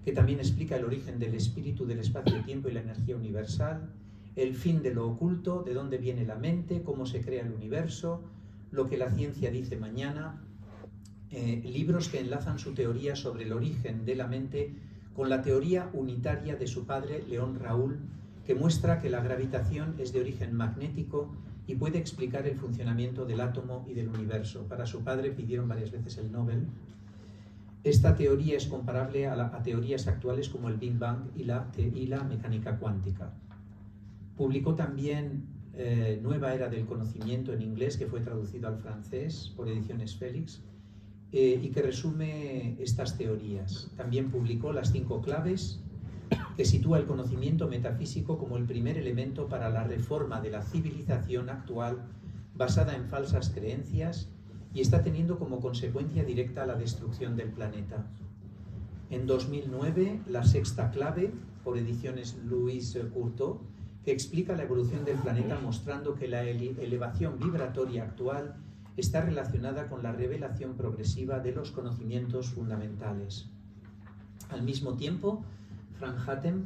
que también explica el origen del espíritu, del espacio-tiempo y la energía universal, el fin de lo oculto, de dónde viene la mente, cómo se crea el universo, lo que la ciencia dice mañana, libros que enlazan su teoría sobre el origen de la mente con la teoría unitaria de su padre, León Raúl, que muestra que la gravitación es de origen magnético y puede explicar el funcionamiento del átomo y del universo. Para su padre pidieron varias veces el Nobel. Esta teoría es comparable a teorías actuales como el Big Bang y la mecánica cuántica. Publicó también Nueva Era del Conocimiento en inglés, que fue traducido al francés por Ediciones Félix, y que resume estas teorías. También publicó Las 5 claves, que sitúa el conocimiento metafísico como el primer elemento para la reforma de la civilización actual basada en falsas creencias y está teniendo como consecuencia directa la destrucción del planeta. En 2009, La 6ª clave, por Ediciones Louis Courtauld, que explica la evolución del planeta mostrando que la elevación vibratoria actual está relacionada con la revelación progresiva de los conocimientos fundamentales. Al mismo tiempo, Frank Hatem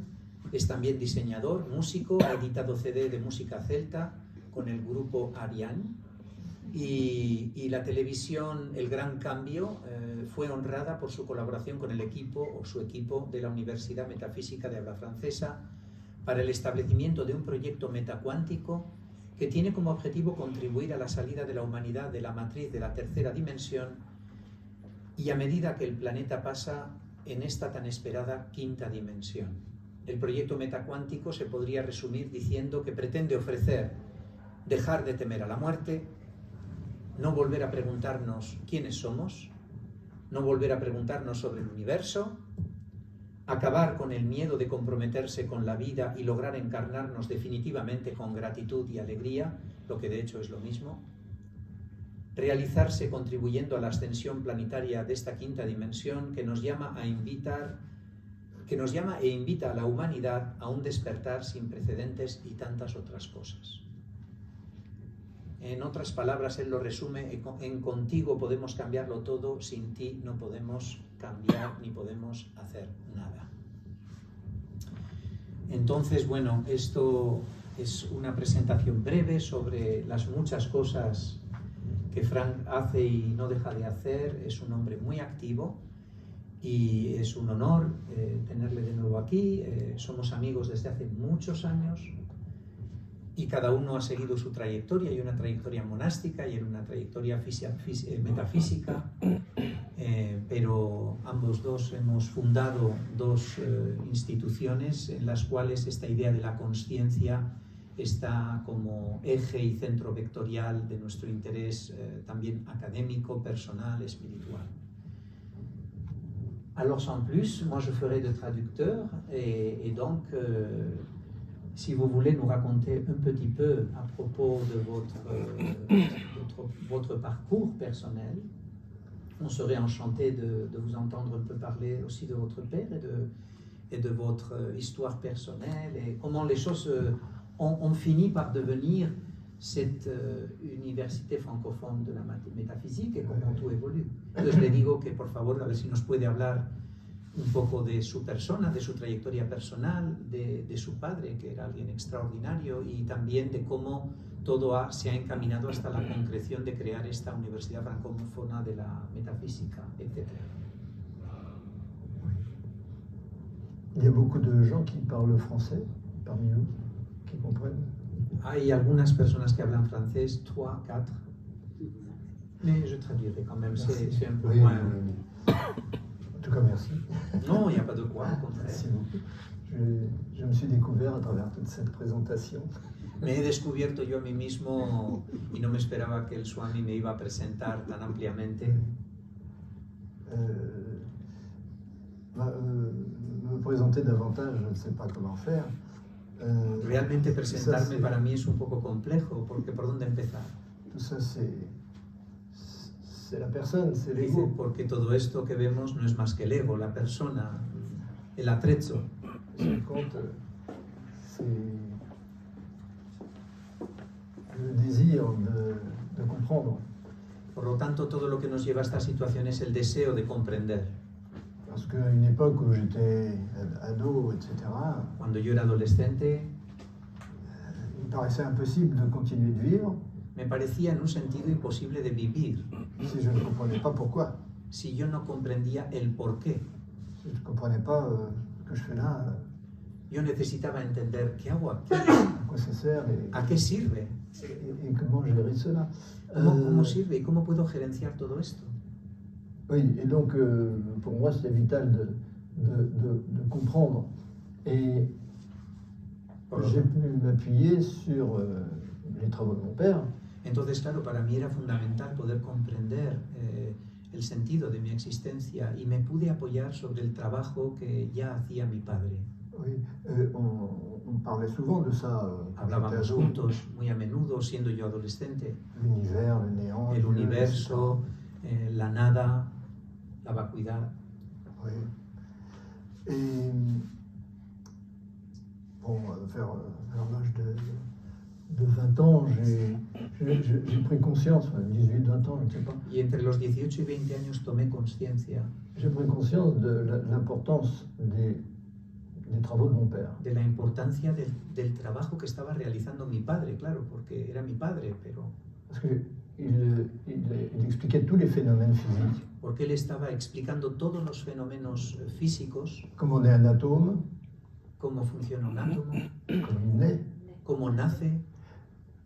es también diseñador, músico, ha editado CD de música celta con el grupo Ariane y la televisión El Gran Cambio fue honrada por su colaboración con el equipo o su equipo de la Universidad Metafísica de Habla Francesa para el establecimiento de un proyecto metacuántico que tiene como objetivo contribuir a la salida de la humanidad de la matriz de la tercera dimensión y a medida que el planeta pasa en esta tan esperada quinta dimensión. El proyecto metacuántico se podría resumir diciendo que pretende ofrecer dejar de temer a la muerte, no volver a preguntarnos quiénes somos, no volver a preguntarnos sobre el universo, acabar con el miedo de comprometerse con la vida y lograr encarnarnos definitivamente con gratitud y alegría, lo que de hecho es lo mismo, realizarse contribuyendo a la ascensión planetaria de esta quinta dimensión que nos llama e invita a la humanidad a un despertar sin precedentes y tantas otras cosas. En otras palabras, él lo resume en contigo podemos cambiarlo todo, sin ti no podemos cambiar ni podemos hacer nada. Entonces, bueno, esto es una presentación breve sobre las muchas cosas que Frank hace y no deja de hacer. Es un hombre muy activo y es un honor tenerle de nuevo aquí. Somos amigos desde hace muchos años y cada uno ha seguido su trayectoria. Hay una trayectoria monástica y una trayectoria metafísica, pero ambos dos hemos fundado dos instituciones en las cuales esta idea de la consciencia está como eje y centro vectorial de nuestro interés también académico, personal, espiritual. Alors sans plus, moi je ferai de traducteur et donc si vous voulez nous raconter un petit peu à propos de votre parcours personnel, on serait enchanté de vous entendre un peu parler aussi de votre père et de votre histoire personnelle et comment les choses ont fini par devenir cette université francophone de la métaphysique et comment tout évolue. Entonces le digo que por favor a ver si nos puede hablar un poco de su persona, de su trayectoria personal, de su padre, que era alguien extraordinario, y también de cómo todo se ha encaminado hasta la concreción de crear esta Universidad Francófona de la Metafísica, etc. Il y a beaucoup de gens qui parlent français parmi nous, qui comprennent. Hay algunas personas que hablan francés, 3, 4, mais je traduirai quand même, c'est un peu oui, moins... En tout cas, merci. Non, il n'y a pas de quoi, au contraire. Merci beaucoup. Je me suis découvert à travers toute cette présentation. Me he descubierto yo a mí mismo y no me esperaba que el Swami me iba a presentar tan ampliamente. Me présenter davantage, je ne sais pas comment faire. Realmente presentarme para mí es un poco complejo, porque ¿por dónde empezar? Tout ça, c'est la personne, c'est l'ego. Porque todo esto que vemos no es más que el ego, la persona, el attrezzo. Ce qui compte, c'est le désir de comprendre. Por lo tanto, todo lo que nos lleva a esta situación es el deseo de comprender. Parce qu'à une époque où j'étais ado, etc., Cuando yo era adolescente, il paraissait impossible de continuer de vivre me parecía en un sentido imposible de vivir si je ne comprenais pas pourquoi. si yo no comprendía el por qué. Si je ne comprenais pas ce que je fais là, Yo necesitaba entender qué hago aquí, à quoi ça sert a qué sirve, et comment gérer cela. cómo sirve y cómo puedo gerenciar todo esto. Oui, et donc pour moi c'était vital de comprendre. Et Por lo j'ai tanto, pu m'appuyer sur les travaux de mon père. entonces, claro, para mí era fundamental poder comprender el sentido de mi existencia y me pude apoyar sobre el trabajo que ya hacía mi padre. Oui, on parlait souvent de ça quand j'étais Hablábamos ado. juntos muy a menudo, siendo yo adolescente, L'univers, le néant, el Dieu, universo, la nada, la vacuidad. etc. Oui. Et bon, vers l'âge de 20 ans, j'ai pris conscience, 18-20 ans, je ne sais pas, Y entre los 18 y 20 años tomé conciencia j'ai pris conscience de l'importance des travaux de mon père. de la importancia del trabajo que estaba realizando mi padre, claro, porque era mi padre, pero Parce qu'il expliquait tous les phénomènes physiques. porque él estaba explicando todos los fenómenos físicos, Comment on est un atome, cómo funciona un átomo, comment il naît, cómo nace,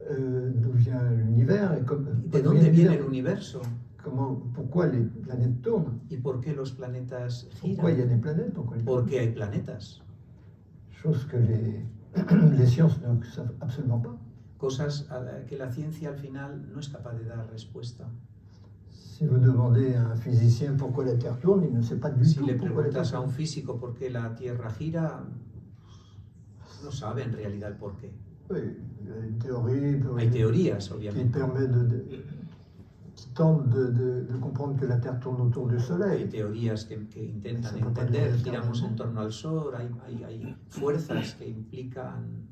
d'où vient l'univers et de d'où dónde vient viene l'univers. el universo Pourquoi les planètes tournent, y por qué los planetas pourquoi il y a giran, des planètes, pourquoi les por qué hay planetas, Chose que les sciences ne savent absolument pas. cosas que la ciencia al final no es capaz de dar respuesta. Si vous demandez à un physicien pourquoi la Terre tourne, il ne sait pas du Si tout le pourquoi la Terre preguntas a un tourne. físico por qué la Tierra gira, no sabe en realidad el por qué. Oui, il y a une théorie Hay teorías, qui obviamente. permet qui tente de comprendre que la Terre tourne autour du Hay Soleil. teorías que intentan Eso no puede entender, ser giramos en eternamente. torno al Sol, hay fuerzas que implican...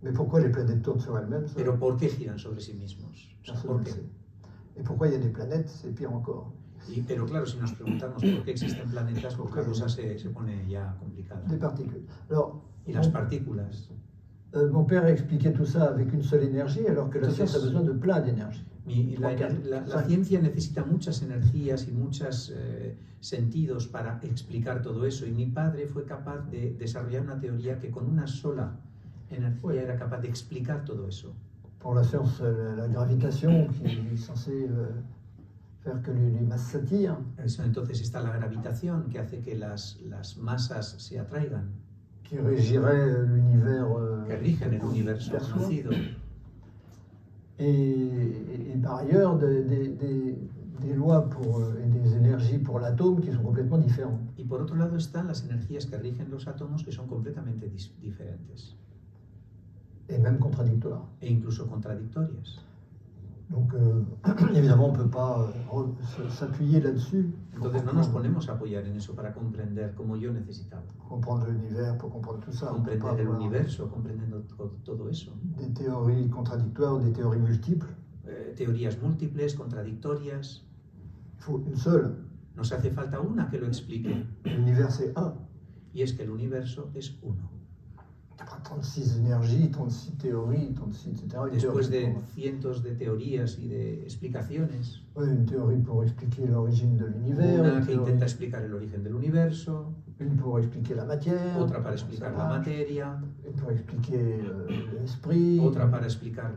Mais pourquoi les planètes tournent sur elles-mêmes, ça, Pero ¿por qué giran sobre sí mismos? O sea, personne ¿por ne qué? sait. Et pourquoi il y a des planètes, c'est pire encore. Pero claro, si nos preguntamos por qué existen planetas, pues la cosa se pone ya complicada. Des particules. Alors, Y las partículas. mon père expliquait tout ça avec une seule énergie, alors que la Entonces, science a besoin de plein d'énergie. La ciencia necesita muchas energías y muchos sentidos para explicar todo eso. Y mi padre fue capaz de desarrollar una teoría que con una sola energía era capaz de explicar todo eso. Pour la science, la gravitation qui est censée faire que les masses s'attirent. Entonces está la gravitación que hace que las masas se atraigan, Qui régirait l'univers que rigen el universo perçoit. conocido. Et par ailleurs, des lois et des énergies pour l'atome qui sont complètement différentes. Y por otro lado están las energías que rigen los átomos que son completamente diferentes Et même contradictoires. e incluso contradictorias. Donc, évidemment, on ne peut pas s'appuyer là-dessus pour Entonces no nos ponemos a apoyar en eso para comprender como yo necesitaba. comprendre l'univers, pour comprendre tout ça. On peut pas Comprender el avoir universo, comprendiendo todo eso. des théories contradictoires ou des théories multiples. Teorías múltiples, contradictorias. Il faut une seule. Nos hace falta una que lo explique. L'univers, c'est un. Y es que el universo es uno. Après 36 énergies, 36 théories, 36, etc. Une Después théorie de cientos de teorías y de explicaciones, une théorie pour expliquer l'origine de l'univers, una une, que théorie- intenta explicar el origen del universo, une pour expliquer la matière, otra para explicar la materia, une pour expliquer l'esprit, otra para explicar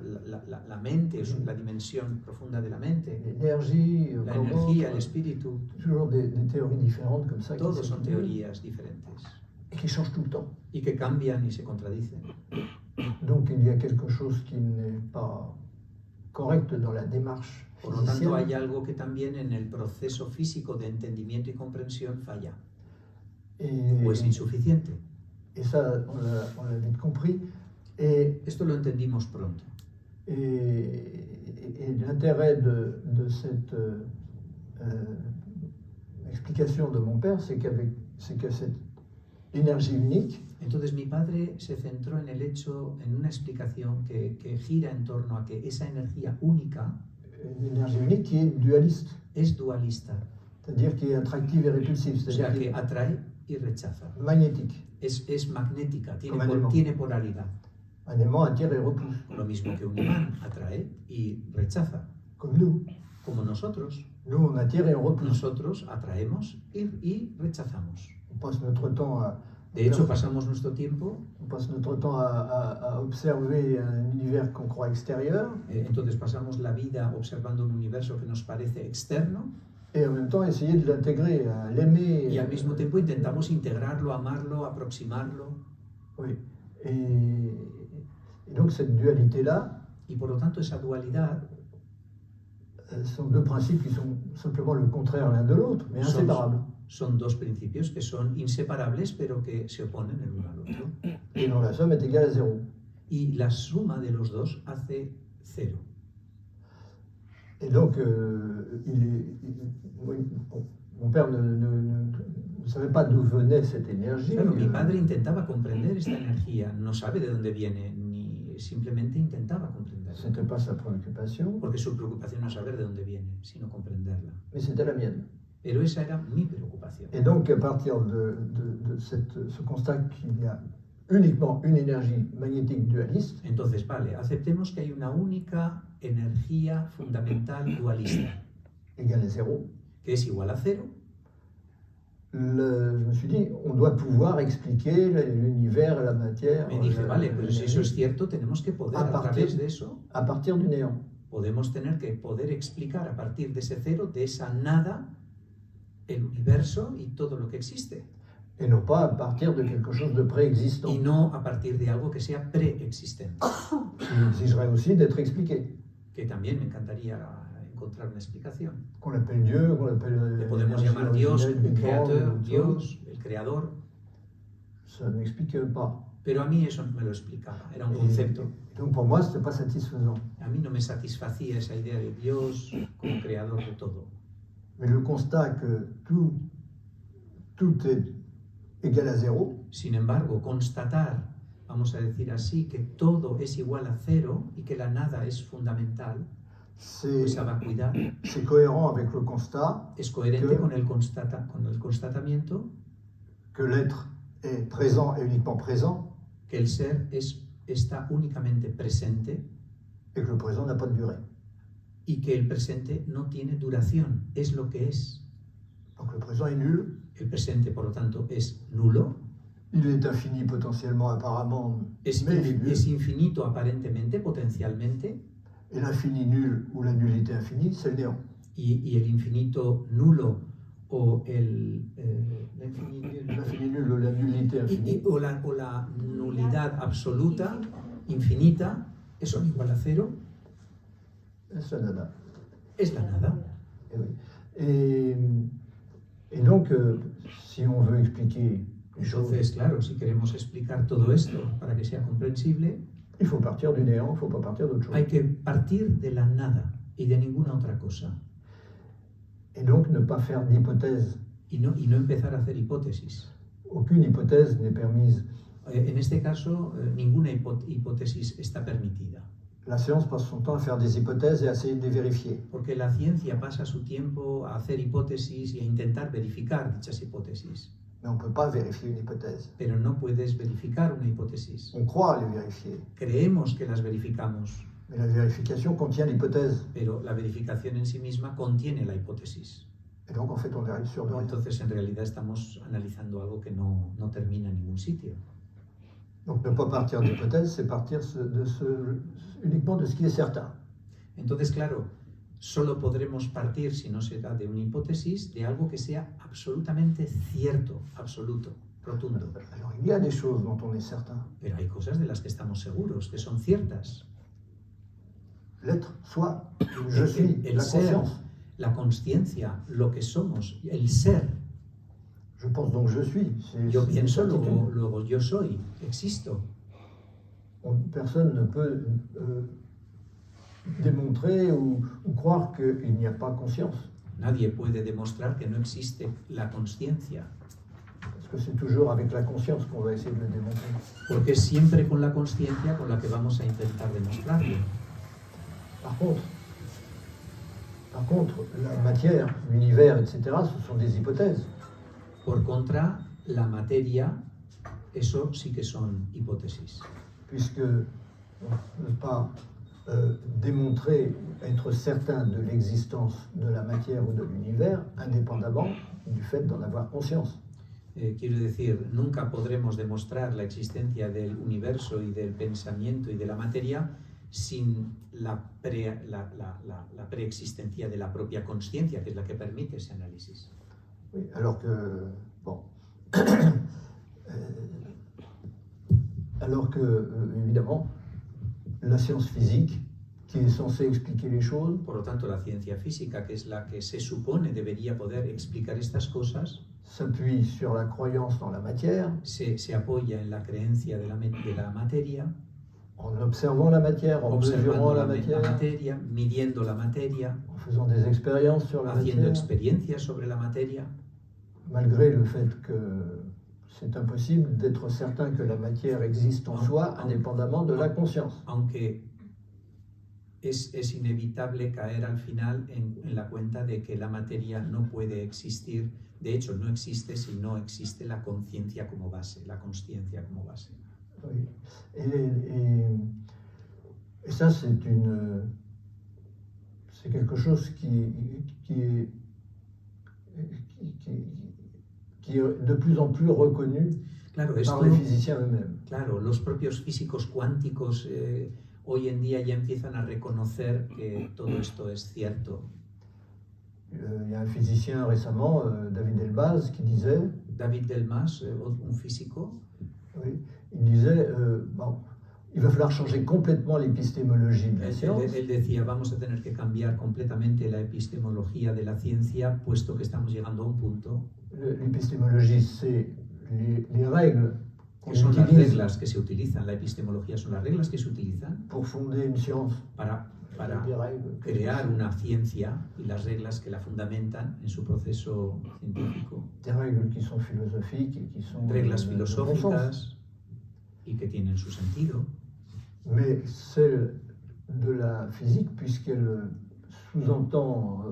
la mente, la dimensión profunda de la mente, l'énergie, la comment energía, el d'autre. espíritu. Toujours des théories différentes comme ça qui Todos son s'accumulent teorías diferentes et qui changent tout le temps. y que cambian y se contradicen. Donc il y a quelque chose qui n'est pas correct dans la démarche Por lo tanto, hay physicienne. algo que también en el proceso físico de entendimiento y comprensión falla Et, o es insuficiente. et ça, on l'a vite compris. Et Esto lo entendimos pronto. Et l'intérêt de cette explication de mon père, c'est que cette énergie unique, Entonces mi padre se centró en el hecho, en una explicación que gira en torno a que esa energía única une énergie unique qui est dualiste. es dualista. C'est-à-dire qui est attractive et répulsive, O sea, c'est-à-dire que atrae y rechaza. magnétique. Es magnética, Como un imán. tiene polaridad. Un aimant attire et repousse, Lo mismo que un imán, atrae y rechaza. comme nous. Como nosotros. Nous, on attire et on repousse. Nosotros atraemos y rechazamos. On passe notre temps à, De hecho, pasamos nuestro tiempo, à observer un univers qu'on croit extérieur entonces pasamos la vida observando un universo que nos parece externo et en même temps essayer de l'intégrer, à l'aimer. y al mismo tiempo intentamos integrarlo, amarlo, aproximarlo. Oui. Et donc cette dualité-là, Y por lo tanto, esa dualidad sont deux principes qui sont simplement le contraire l'un de l'autre, mais inséparables. son dos principios que son inseparables, pero que se oponen el uno al otro. Et dont la somme est égale à 0. Y la suma de los dos hace 0. Et donc, mon père ne savait pas d'où venait cette énergie. Claro, mi padre intentaba comprender esta energía, no sabe de dónde viene, ni simplemente intentaba comprenderla. C'était pas sa préoccupation, Porque su preocupación no es saber de dónde viene, sino comprenderla. mais c'était la mienne. Pero esa era mi preocupación. Et donc, à partir de ce constat qu'il y a uniquement une énergie magnétique dualiste, Entonces, vale, aceptemos que hay una única energía fundamental dualista, égale à 0, que es igual a 0. je me suis dit, on doit pouvoir expliquer l'univers et la matière Me dije, vale, pues si eso es cierto, tenemos que poder, a través de eso, à partir du néant. podemos tener que poder explicar a partir de ese cero, de esa nada, el universo y todo lo que existe. Et non pas à partir de quelque chose de préexistant, Y no a partir de algo que sea preexistente, qui exigerait aussi d'être expliqué. que también me encantaría encontrar una explicación. Qu'on l'appelle Dieu, qu'on l'appelle Le podemos llamar Dios, originelle, el Big Bang, creador, autre chose. Dios, el creador, Ça ne m'explique pas. pero a mí eso no me lo explicaba, era un Et concepto. donc pour moi, ce n'était pas satisfaisant. A mí no me satisfacía esa idea de Dios como creador de todo. Mais le constat que tout est égal à 0, Sin embargo, constatar, vamos a decir así, que todo es igual a 0 y que la nada es fundamental, esa vacuidad, c'est cohérent avec le constat es coherente Que- con el constatamiento que l'être est présent et uniquement présent, que el ser está únicamente presente et que le présent n'a pas de durée. y que el presente no tiene duración, es lo que es. Donc le présent est nul, El presente, por lo tanto, es nulo, il est infini potentiellement, apparemment, es mais il est nul. infinito aparentemente, potencialmente, Et l'infini nul ou la nullité infinie, c'est le néant. y el infinito nulo o L'infini nul ou la nullité infinie, o la nulidad absoluta, infinita, eso igual a 0, c'est la nada. es la nada. Et, oui. Et donc, si on veut expliquer les choses, Entonces, claro, si queremos explicar todo esto para que sea comprensible, il faut partir du néant, il ne faut pas partir d'autre chose. hay que partir de la nada y de ninguna otra cosa. Et donc, ne pas faire d'hypothèse. Y no empezar a hacer hipótesis. Aucune hypothèse n'est permise. En este caso, ninguna hipótesis está permitida, La science passe son temps à faire des hypothèses et à essayer de les vérifier. porque la ciencia pasa su tiempo a hacer hipótesis y a intentar verificar dichas hipótesis. Mais on ne peut pas vérifier une hypothèse. Pero no puedes verificar una hipótesis. On croit les vérifier, Creemos que las verificamos, mais la vérification contient l'hypothèse. pero la verificación en sí misma contiene la hipótesis. Et donc, en fait, on arrive sur le rien. Entonces, en realidad, estamos analizando algo que no termina en ningún sitio. Donc, ne pas partir d'hypothèse, c'est partir uniquement de ce qui est certain. Entonces, claro, solo podremos partir, si no se da de una hipótesis, de algo que sea absolutamente cierto, absoluto, rotundo. Alors, il y a des choses dont on est certain. Pero hay cosas de las que estamos seguros, que son ciertas. L'être, soi, je suis, El la ser, conscience. la conciencia, lo que somos, el ser. Je pense donc je suis. Yo C'est une pienso, certitude. luego yo soy, existo. Personne ne peut démontrer ou croire qu'il n'y a pas conscience. Nadie puede demostrar que no existe la conciencia, Parce que c'est toujours avec la conscience qu'on va essayer de le démontrer. porque es siempre con la conciencia con la que vamos a intentar demostrarlo. Par Par contre, la matière, l'univers, etc., ce sont des hypothèses. Por contra, la materia, eso sí que son hipótesis. Puisque on ne peut pas démontrer, être certain de l'existence de la matière ou de l'univers, indépendamment du fait d'en avoir conscience. Quiero decir, nunca podremos demostrar la existencia del universo y del pensamiento y de la materia sin la preexistencia de la propia consciencia, que es la que permite ese análisis. Oui, alors que, bon, évidemment, la science physique, qui est censée expliquer les choses, Por lo tanto, la ciencia física, que es la que se supone debería poder explicar estas cosas, s'appuie sur la croyance dans la matière, se apoya en la creencia de la materia, en observant la matière, en mesurant observando la la matière, materia, midiendo la materia, en faisant des expériences sur la haciendo matière, experiencias sobre la materia, malgré le fait que c'est impossible d'être certain que la matière existe en soi, indépendamment de la conscience. aunque es inevitable caer al final en la cuenta de que la materia no puede existir. De hecho, no existe si no existe la conciencia como base, la consciencia como base. Oui. Et ça, c'est quelque chose qui est de plus en plus reconnu Claro, par les physiciens eux-mêmes. Claro, los propios físicos cuánticos hoy en día ya empiezan a reconocer que todo esto es cierto. Il y a un physicien récemment, David Delbaz, qui disait... David Delmas, un físico, oui, il disait, bon, il va falloir changer complètement l'épistémologie de la science. Él decía, vamos a tener que cambiar completamente la epistemología de la ciencia, puesto que estamos llegando a un punto. L'épistémologie, c'est les règles qu'on son las utilise reglas que se utilizan. La epistemología son las reglas que se utilizan pour fonder une science. para Des règles, crear una ciencia y las reglas que la fundamentan en su proceso científico. Des règles qui sont philosophiques et qui sont Reglas de bon sens. filosóficas y que tienen su sentido. Mais celle de la physique, puisqu'elle sous-entend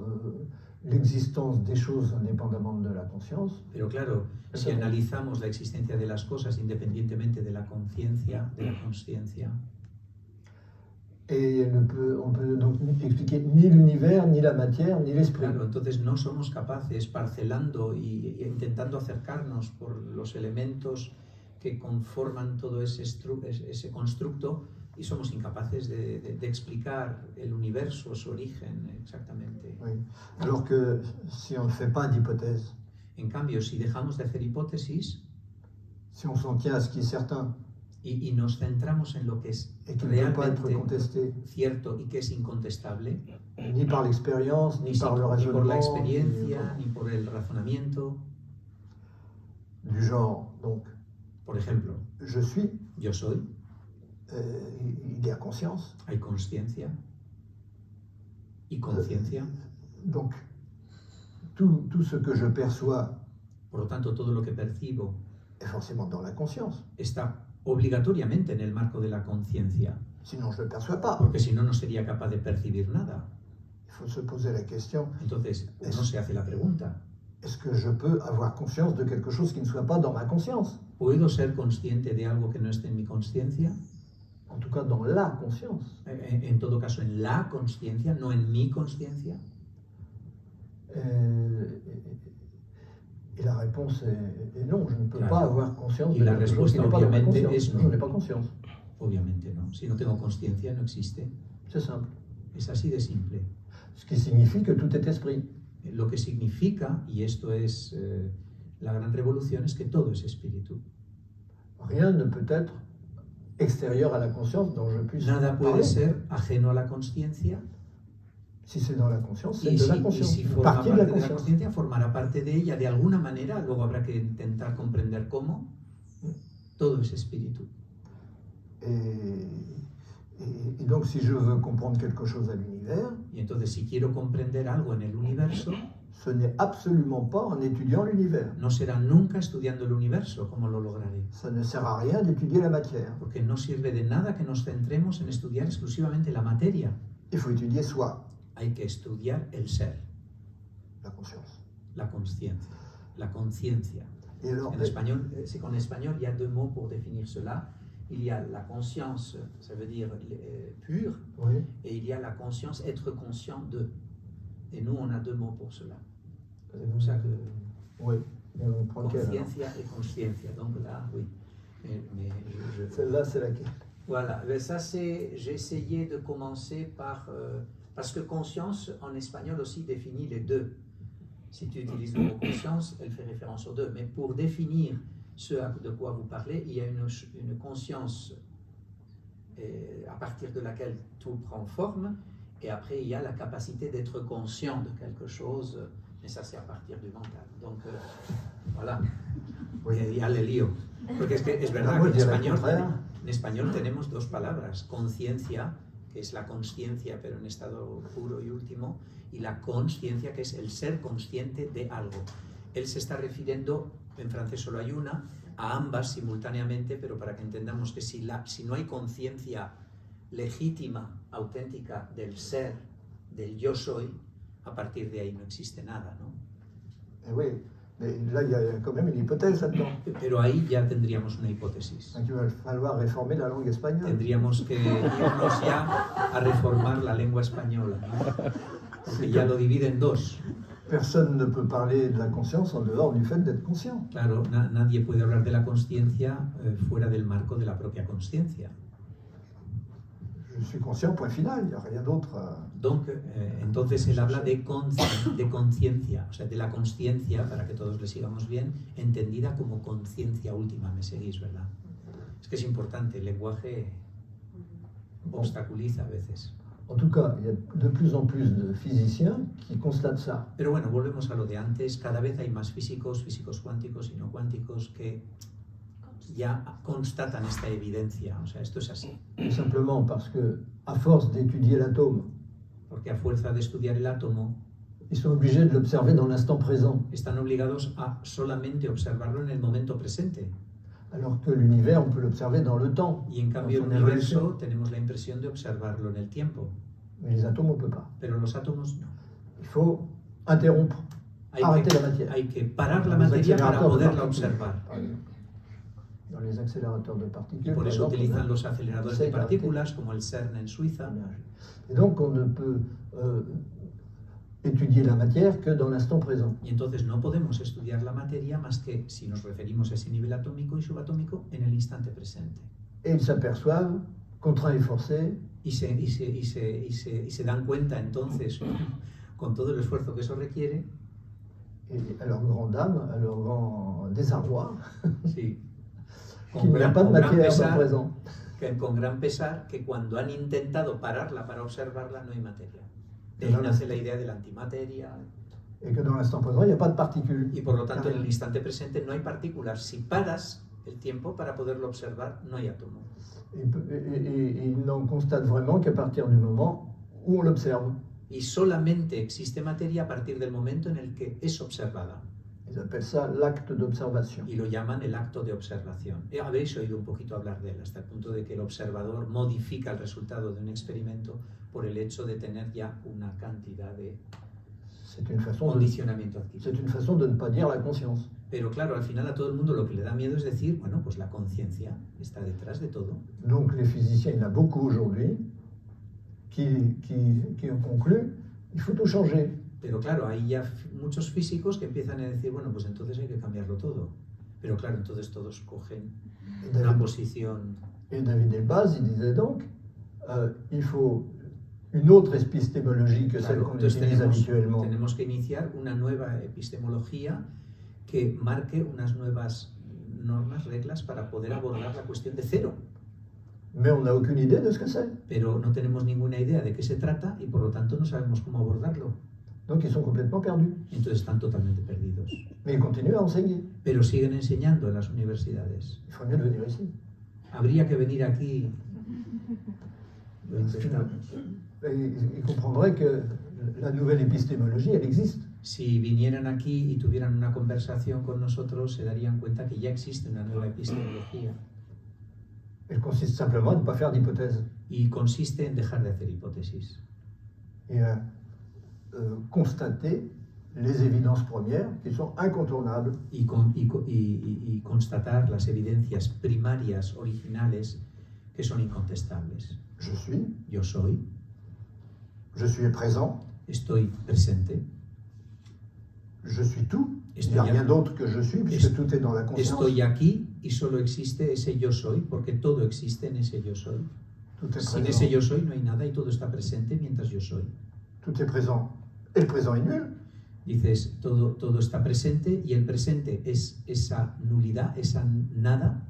l'existence des choses indépendamment de la conscience. Pero claro, si analizamos la existencia de las cosas independientemente de la conciencia, de la consciencia, et on peut donc expliquer ni l'univers, ni la matière, ni l'esprit. claro, entonces no somos capaces, parcelando y intentando acercarnos por los elementos que conforman todo ese constructo, y somos incapaces de explicar el universo, su origen exactamente. Oui. Alors que si on ne fait pas d'hypothèse, En cambio, si dejamos de hacer hipótesis si on s'en tient à ce qui est certain y nos centramos en lo que es et qui ne peut pas être realmente contesté cierto y que es incontestable, ni par l'expérience, ni par le ni por raisonnement, la experiencia, ni por el razonamiento. du genre, donc, Por ejemplo, je suis, yo soy, il y a conscience. hay consciencia y conciencia. Donc, tout ce que je perçois Por lo tanto, todo lo que percibo est forcément dans la conscience. está obligatoriamente en el marco de la conciencia, Sinon, je ne le perçois pas. porque si no, no sería capaz de percibir nada. Il faut se poser la question, Entonces, uno se hace la pregunta, est-ce que je peux avoir conscience de quelque chose qui ne soit pas dans ma conscience? ¿puedo ser consciente de algo que no esté en mi conciencia? En tout cas, dans la conscience. En todo caso, en la conciencia, no en mi conciencia. Et la réponse est non, je ne peux Claro. pas avoir conscience Y de la quelque chose qui respuesta n'est pas dans ma obviamente conscience. es no. Je n'ai pas conscience. Obviamente no. Si no tengo conciencia, no existe. C'est simple. Es así de simple. Ce qui signifie que tout est esprit. Lo que significa, y esto es la gran revolución, es que todo es espíritu. Rien ne peut être extérieur à la conscience dont je puisse Nada puede parler. ser ajeno a la conciencia. Si c'est dans la conscience, c'est Y de la si conscience. Une forma partie de parte la de la conscience. conciencia, formará parte de ella de alguna manera. Luego habrá que intentar comprender cómo. Todo es espíritu. Et donc, si je veux comprendre quelque chose à l'univers, Y entonces, si quiero comprender algo en el universo, ce n'est absolument pas en étudiant l'univers. no será nunca estudiando el universo como lo lograré. Ça ne sert à rien d'étudier la matière. Porque no sirve de nada que nos centremos en estudiar exclusivamente la materia. Il faut étudier soi. hay que estudiar el ser, la conscience. la conciencia. La conciencia. Et alors, En espagnol, c'est qu'en espagnol, il y a deux mots pour définir cela. Il y a la conscience, ça veut dire pure, oui. et il y a la conscience, être conscient de. Et nous, on a deux mots pour cela. C'est pour ça que Oui, mais on prend lequel, alors? conciencia et consciencia. Donc là, oui. Mais Celle-là, c'est laquelle? Voilà, mais ça c'est, j'ai essayé de commencer par, parce que conscience en espagnol aussi définit les deux. Si tu utilises le mot conscience, elle fait référence aux deux. Mais pour définir ce de quoi vous parlez, il y a une conscience à partir de laquelle tout prend forme, et après il y a la capacité d'être conscient de quelque chose, mais ça c'est à partir du mental. Donc voilà, y al lío. Porque es verdad que en español tenemos dos palabras, conciencia, que es la consciencia pero en estado puro y último, y la consciencia, que es el ser consciente de algo. Él se está refiriendo, en francés solo hay una, a ambas simultáneamente, pero para que entendamos que si no hay conciencia legítima, auténtica del ser, del yo soy, a partir de ahí no existe nada, ¿no? Oui, mais là, il y a quand même une hypothèse là-dedans. Pero ahí ya tendríamos una hipótesis. Donc, il va falloir réformer la langue espagnole. Tendríamos que irnos ya a reformar la lengua española, ¿no? Porque ya lo divide en dos. Personne ne peut parler de la conscience en dehors du fait d'être conscient. Claro, nadie puede hablar de la consciencia fuera del marco de la propia consciencia. Je suis conscient, point final, il n'y a rien d'autre. Donc, entonces él habla de conciencia, o sea, de la consciencia, para que todos le sigamos bien, entendida como conciencia última. Me seguís, ¿verdad? Es que es importante, el lenguaje obstaculiza a veces. En tout cas, il y a de plus en plus de physiciens qui constatent ça. Pero bueno, volvemos a lo de antes. Cada vez hay más físicos cuánticos y no cuánticos, que ya constatan esta evidencia. O sea, esto es así. Tout simplement parce que, à force d'étudier l'atome, Porque a fuerza de estudiar el átomo, ils sont obligés de l'observer dans l'instant présent, están obligados a solamente observarlo en el momento presente. alors que l'univers, on peut l'observer dans le temps. Y en cambio el dans son évolution. universo tenemos la impresión de observarlo en el tiempo. Mais les atomes, on ne peut pas. Pero los átomos no. Il faut interrompre, arrêter la matière. Hay que parar la Dans les materia para accélérateurs de poderla particules, observar. par exemple. Dans les accélérateurs de Y particules, por par eso exemple, utilizan on a- los aceleradores de partículas como el CERN en Suiza. Et donc, on ne peut étudier la matière que dans l'instant présent. Y entonces no podemos estudiar la materia más que si nos referimos a ese nivel atómico y subatómico en el instante presente. Et ils s'aperçoivent, contraints et forcés, Y se dan cuenta entonces, con todo el esfuerzo que eso requiere, et à leur grande âme, à leur grand désarroi, sí, qu'il n'y a pas de matière dans le présent. con gran pesar, que cuando han intentado pararla para observarla no hay materia. De ahí Claro. nace la idea de la antimateria. Et que dans l'instant présent, il n'y a pas de particules. Y por lo tanto, en el instante presente no hay partículas. Si paras el tiempo para poderlo observar, no hay átomo. Et ils n'en constatent vraiment qu'à partir du moment où on l'observe. Y solamente existe materia a partir del momento en el que es observada. Ils appellent ça l'acte d'observation. Y lo llaman el acto de observación. Habéis oído un poquito hablar de él, hasta el punto de que el observador modifica el resultado de un experimento por el hecho de tener ya una cantidad de C'est une façon de, condicionamiento adquirido. c'est une façon de ne pas dire la conscience. Pero claro, al final a todo el mundo lo que le da miedo es decir, bueno, pues la conciencia está detrás de todo. Donc les physiciens, il y en a beaucoup aujourd'hui qui ont conclu il faut tout changer. Pero claro, hay ya muchos físicos que empiezan a decir, bueno, pues entonces hay que cambiarlo todo. Pero claro, entonces todos cogen una posición. Et David Elbaz, il disait donc il faut une autre épistémologie que celle Claro, qu'on entonces utilise habituellement. tenemos que iniciar una nueva epistemología que marque unas nuevas normas, reglas para poder abordar la cuestión de cero. Mais on n'a aucune idée de ce que c'est. Pero no tenemos ninguna idea de qué se trata y por lo tanto no sabemos cómo abordarlo. Donc ils sont complètement perdus. Entonces están totalmente perdidos. Mais ils continuent à enseigner. Pero siguen enseñando en las universidades. Il faut mieux de venir ici. Habría que venir aquí. Lo intentamos. Et ils comprendraient que la nouvelle épistémologie, elle existe. Si vinieran aquí y tuvieran una conversación con nosotros, se darían cuenta que ya existe una nueva epistemología. Elle consiste simplement à ne pas faire d'hypothèse. Y consiste en dejar de hacer hipótesis. Et constater les évidences premières qui sont incontournables. y constatar las evidencias primarias, originales, que son incontestables. Je suis présent, Estoy presente, je suis tout. Il n'y estoy, a rien d'autre que je suis, puisque tout est dans la conscience. estoy aquí y solo existe ese yo soy, porque todo existe en ese yo soy. Tout est Sin présent. ese yo soy no hay nada y todo está presente mientras yo soy. Tout est présent. Et le présent est nul. Dices, todo está presente y el presente es esa nulidad, esa nada,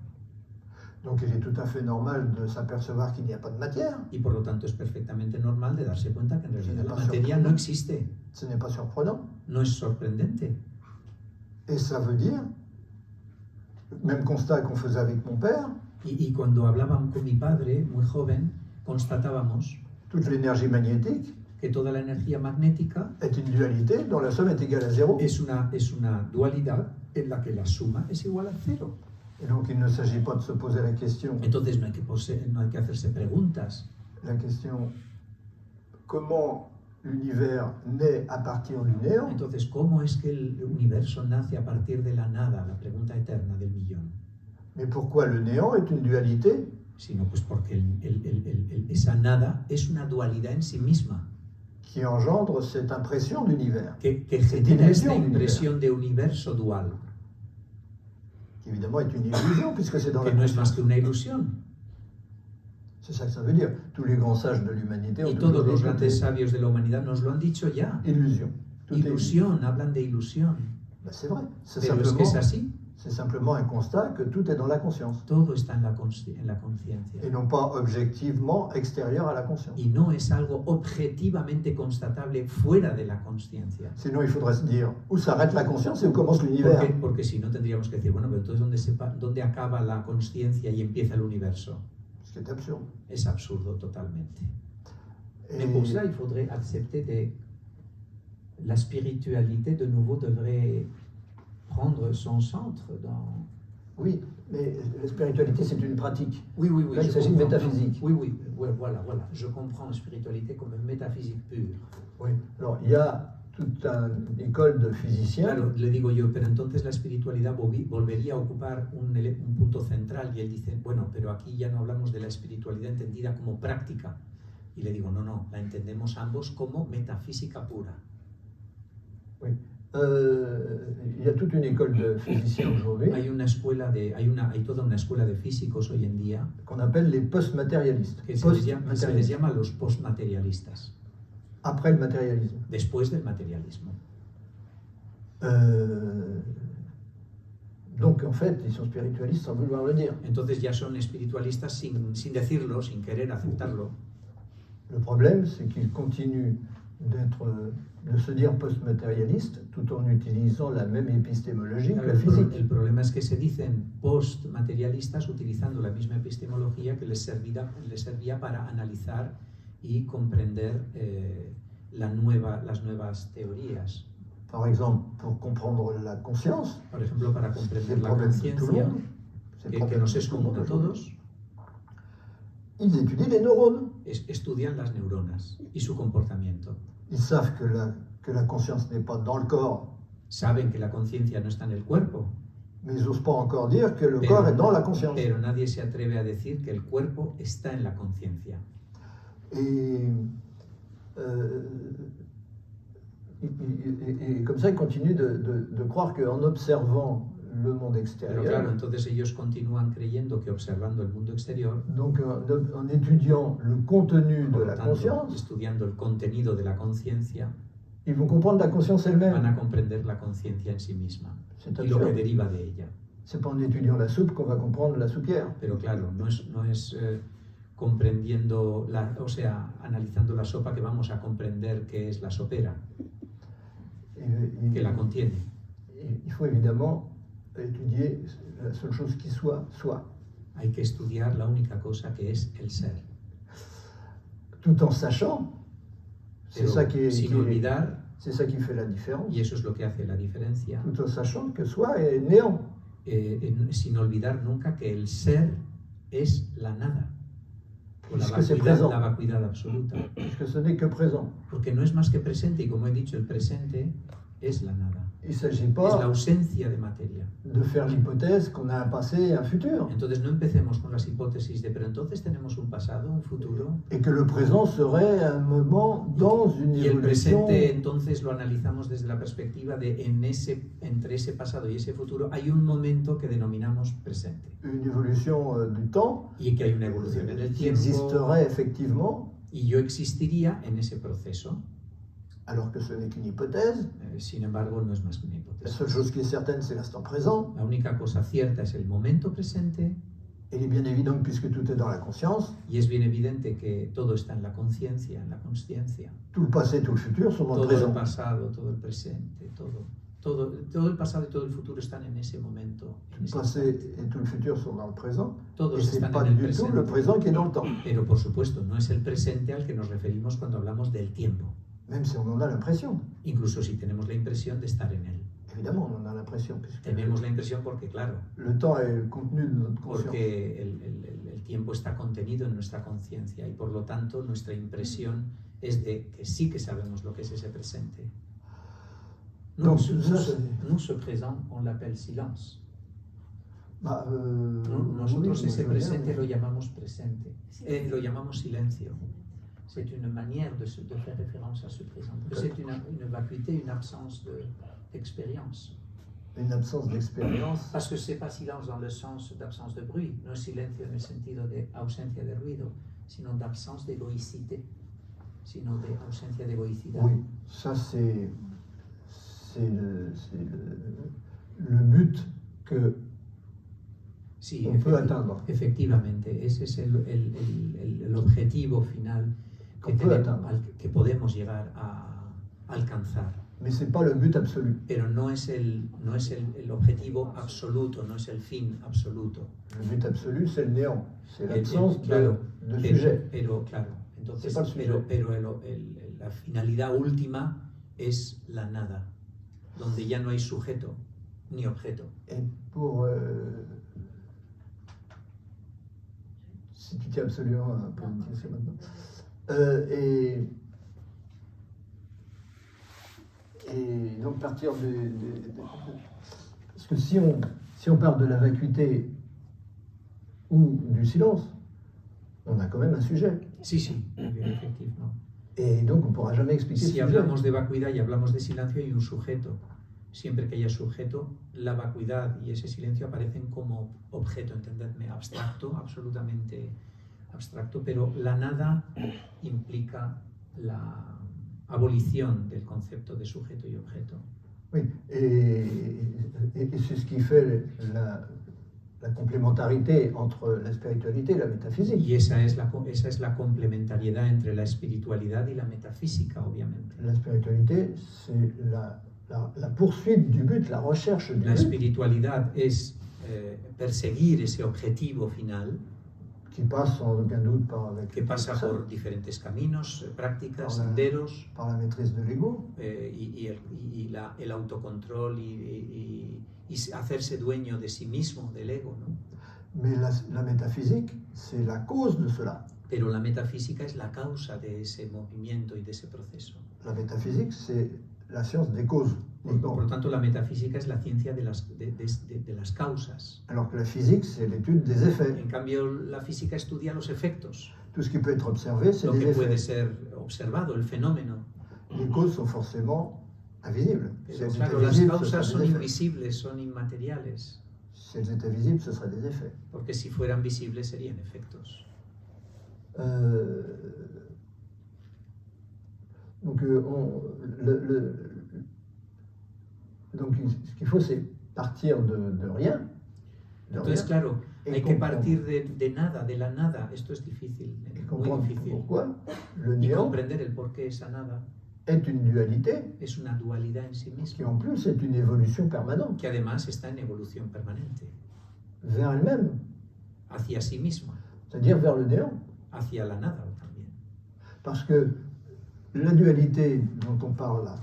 Donc il est tout à fait normal de s'apercevoir qu'il n'y a pas de matière. y por lo tanto es perfectamente normal de darse cuenta que en realidad la Observación. materia no existe, Ce n'est pas surprenant. no es sorprendente. Et ça veut dire, même constat qu'on faisait avec mon père, Y cuando hablábamos con mi padre, muy joven, constatábamos toute l'énergie magnétique que toda la energía magnética est une dualité dont la somme est égale à zéro. es una dualidad en la que la suma es igual a cero. Et donc il ne s'agit pas de se poser la question Entonces no hay que hacerse preguntas. la question comment l'univers naît à partir du néant, Entonces, ¿cómo es que el universo nace a partir de la nada? La pregunta eterna del millón. mais pourquoi le néant est une dualité Sino pues porque esa nada es una dualidad en sí misma, qui engendre cette impression d'univers, que C'est genera esta illusión impresión de universo dual, qui évidemment est une illusion puisque c'est dans que la no es más conscience. que una ilusión. C'est ça que ça veut dire. Tous les grands sages de l'humanité ont Y toujours todos dit los que grandes c'est sabios de la humanidad nos lo han dicho ya. illusion. Tout est illusion. Ilusión, hablan de ilusión. Ben, c'est vrai. C'est Pero es que es así. simplement un constat que tout est dans la conscience Todo está en la conciencia. et non pas objectivement extérieur à la conscience. Y no es algo objetivamente constatable fuera de la conciencia. Sinon, il faudrait se dire où s'arrête la conscience et où commence l'univers. Porque si no tendríamos que decir, bueno, pero entonces ¿dónde acaba la conciencia y empieza el universo? Ce qui est absurde. Es absurdo totalmente. Et Mais pour ça, il faudrait accepter la spiritualité de nouveau devrait prendre son centre dans... oui, mais la spiritualité, c'est une pratique. Oui, Là, il je s'agit de comprends. métaphysique. Oui, voilà. Je comprends la spiritualité comme une métaphysique pure. Oui. Alors, il y a toute une école de physiciens Claro, le digo yo, pero entonces la espiritualidad volvería a ocupar un punto central y él dice, bueno, pero aquí ya no hablamos de la espiritualidad entendida como práctica. Y le digo, no, la entendemos ambos como metafísica pura. Oui. Il y a toute une école de physiciens aujourd'hui Hay toda una escuela de físicos hoy en día qu'on appelle les post-matérialistes. que se les llama los postmaterialistas, Après le matérialisme. después del materialismo. Donc en fait, ils sont spiritualistes sans vouloir le dire. Entonces ya son espiritualistas sin decirlo, sin querer aceptarlo. Le problème, c'est qu'ils continuent de se dire post-matérialistes tout en utilisant la même épistémologie que Claro, la physique. el problema es que se dicen postmaterialistas utilizando la misma epistemología que les servía para analizar y comprender las nuevas teorías. Par exemple, pour comprendre la conscience, Por ejemplo, para c'est comprender le la problème de tout le conciencia, monde. C'est le que problème nos de es tout le monde común a aujourd'hui. todos, Ils étudient les neurones. estudian las neuronas y su comportamiento. Ils savent que la conscience n'est pas dans le corps, Saben que la conciencia no está en el cuerpo, mais ils n'osent pas encore dire que le corps est dans la conscience. pero nadie se atreve a decir que el cuerpo está en la conciencia. Et comme ça, ils continuent de croire qu'en observant le monde Pero extérieur, claro, entonces ellos continúan creyendo que observando el mundo exterior, donc en étudiant le contenu de por lo la tanto, conscience, estudiando el contenido de la conciencia, ils vont comprendre la conscience van elle-même. a comprender la conciencia en sí misma C'est y lo que absurde. deriva de ella. C'est pas en étudiant la soupe qu'on va comprendre la soupière. Pero claro, no es comprendiendo, analizando la sopa que vamos a comprender qué es la sopera, Et que la contiene. il faut évidemment étudier la seule chose qui soit. Hay que estudiar la única cosa que es el ser. Tout en sachant, c'est Pero ça qui sin olvidar, c'est ça qui fait la différence, y eso es lo que hace la diferencia, tout en sachant que soi est néant. sin olvidar nunca que el ser es la nada. o la puisque c'est vacuidad, présent, la vacuidad absoluta. puisque ce n'est que présent. Porque no es más que presente, y como he dicho, el presente es la nada. Il ne s'agit Es la pas ausencia de materia. de faire l'hypothèse qu'on a un passé et un futur, Entonces no empecemos con las hipótesis de, pero entonces tenemos un pasado, un futuro, et que le présent serait un moment dans une y el évolution. presente entonces lo analizamos desde la perspectiva de entre ese pasado y ese futuro hay un momento que denominamos presente. Une évolution du temps Y que hay una evolución en el qui tiempo, existerait effectivement, y yo existiría en ese proceso. alors que ce n'est qu'une hypothèse. Sin embargo, no es más que una La hipótesis. seule chose qui est certaine, c'est l'instant présent. La única cosa cierta es el momento presente, Il est bien évident que puisque tout est dans la conscience, y es bien evidente que todo está en la conciencia, en la consciencia. tout le passé, tout le futur sont dans le Todo el présent. pasado, todo el presente, todo el pasado y todo el futuro están en ese momento. Tout En le ese passé instante. et tout le futur sont dans le présent. Et Todos ce n'est están pas en el du tout presente. le présent qui est dans le temps, Pero por supuesto, no es el presente al que nos referimos cuando hablamos del tiempo, même si on en a l'impression. incluso si tenemos la impresión de estar en él. Évidemment, on en a l'impression, puisque Tenemos la impresión porque, claro, le temps est le contenu de notre conscience. porque el tiempo está contenido en nuestra conciencia y por lo tanto nuestra impresión es de que sí que sabemos lo que es ese presente. Donc, Nous, ce présent, on l'appelle silence. Bah, Nosotros oui, ese moi, je veux bien, presente mais- lo llamamos presente, lo llamamos silencio. C'est une manière de faire référence à ce présent. C'est une vacuité, une absence d'expérience. Une absence d'expérience. Parce que c'est pas silence dans le sens d'absence de bruit, no es silencio en el sentido de ausencia de ruido, sino d'absence d'égoïcité, sino de ausencia de egoïcidad. Oui, ça c'est le but que Sí, on peut atteindre. efectivamente, ese es el objetivo final que podemos llegar a alcanzar. Mais c'est pas le but absolu. Pero no es el objetivo absoluto, no es el fin absoluto. Le but absolu, c'est le néant, c'est l'absence claro, de sujet. Pero claro, entonces, C'est pas le sujet. pero la finalidad última es la nada, donde ya no hay sujeto ni objeto. Et pour si tu tiens absolument un peu de question maintenant. Et donc partir parce que si on part de la vacuité ou du silence, on a quand même un sujet. Sí, efectivamente. Et donc on ne pourra jamais expliquer Si ce sujet. hablamos de vacuidad y hablamos de silencio, hay un sujeto. Siempre que haya sujeto, la vacuidad y ese silencio aparecen como objeto, entendedme, abstracto, absolutamente abstracto, pero la nada implica la abolición del concepto de sujeto y objeto. Oui, et c'est ce qui fait la complémentarité entre la spiritualité et la métaphysique. Y esa es la complementariedad entre la espiritualidad y la metafísica, obviamente. La spiritualité, c'est la poursuite du but, la recherche du La but, espiritualidad es perseguir ese objetivo final qui passe sans aucun doute que pasa por diferentes caminos, prácticas, senderos, par la maîtrise de l'ego, y el autocontrol y hacerse dueño de sí mismo, del ego, ¿no? mais la métaphysique, c'est la cause de cela. Pero la metafísica es la causa de ese movimiento y de ese proceso. La métaphysique, c'est la science des causes. Por lo tanto, la metafísica es la ciencia de las causas. Alors que la physique, c'est l'étude des effets. En cambio, la física estudia los efectos. Tout ce qui peut être observé, c'est Lo des que puede effets. ser observado, el fenómeno. Les causes sont forcément invisibles. Si Pero elles claro, étaient las visibles, ce causas seraient son des effets. invisibles, son inmateriales. Si elles étaient visibles, ce seraient des effets. Porque si fueran visibles serían efectos. Donc, donc, ce qu'il faut, c'est partir de rien. De Entonces, rien, claro, et hay que comprendre- partir de nada, de la nada. Esto es difícil, et muy comprendre difícil. pourquoi le Y néant comprender el por qué esa nada est une dualité es una dualidad en sí qui, misma, en plus, est une évolution permanente que además está en evolución permanente, vers elle-même, hacia sí misma, c'est-à-dire vers le néant. hacia la nada también. Parce que la dualité dont on parle là,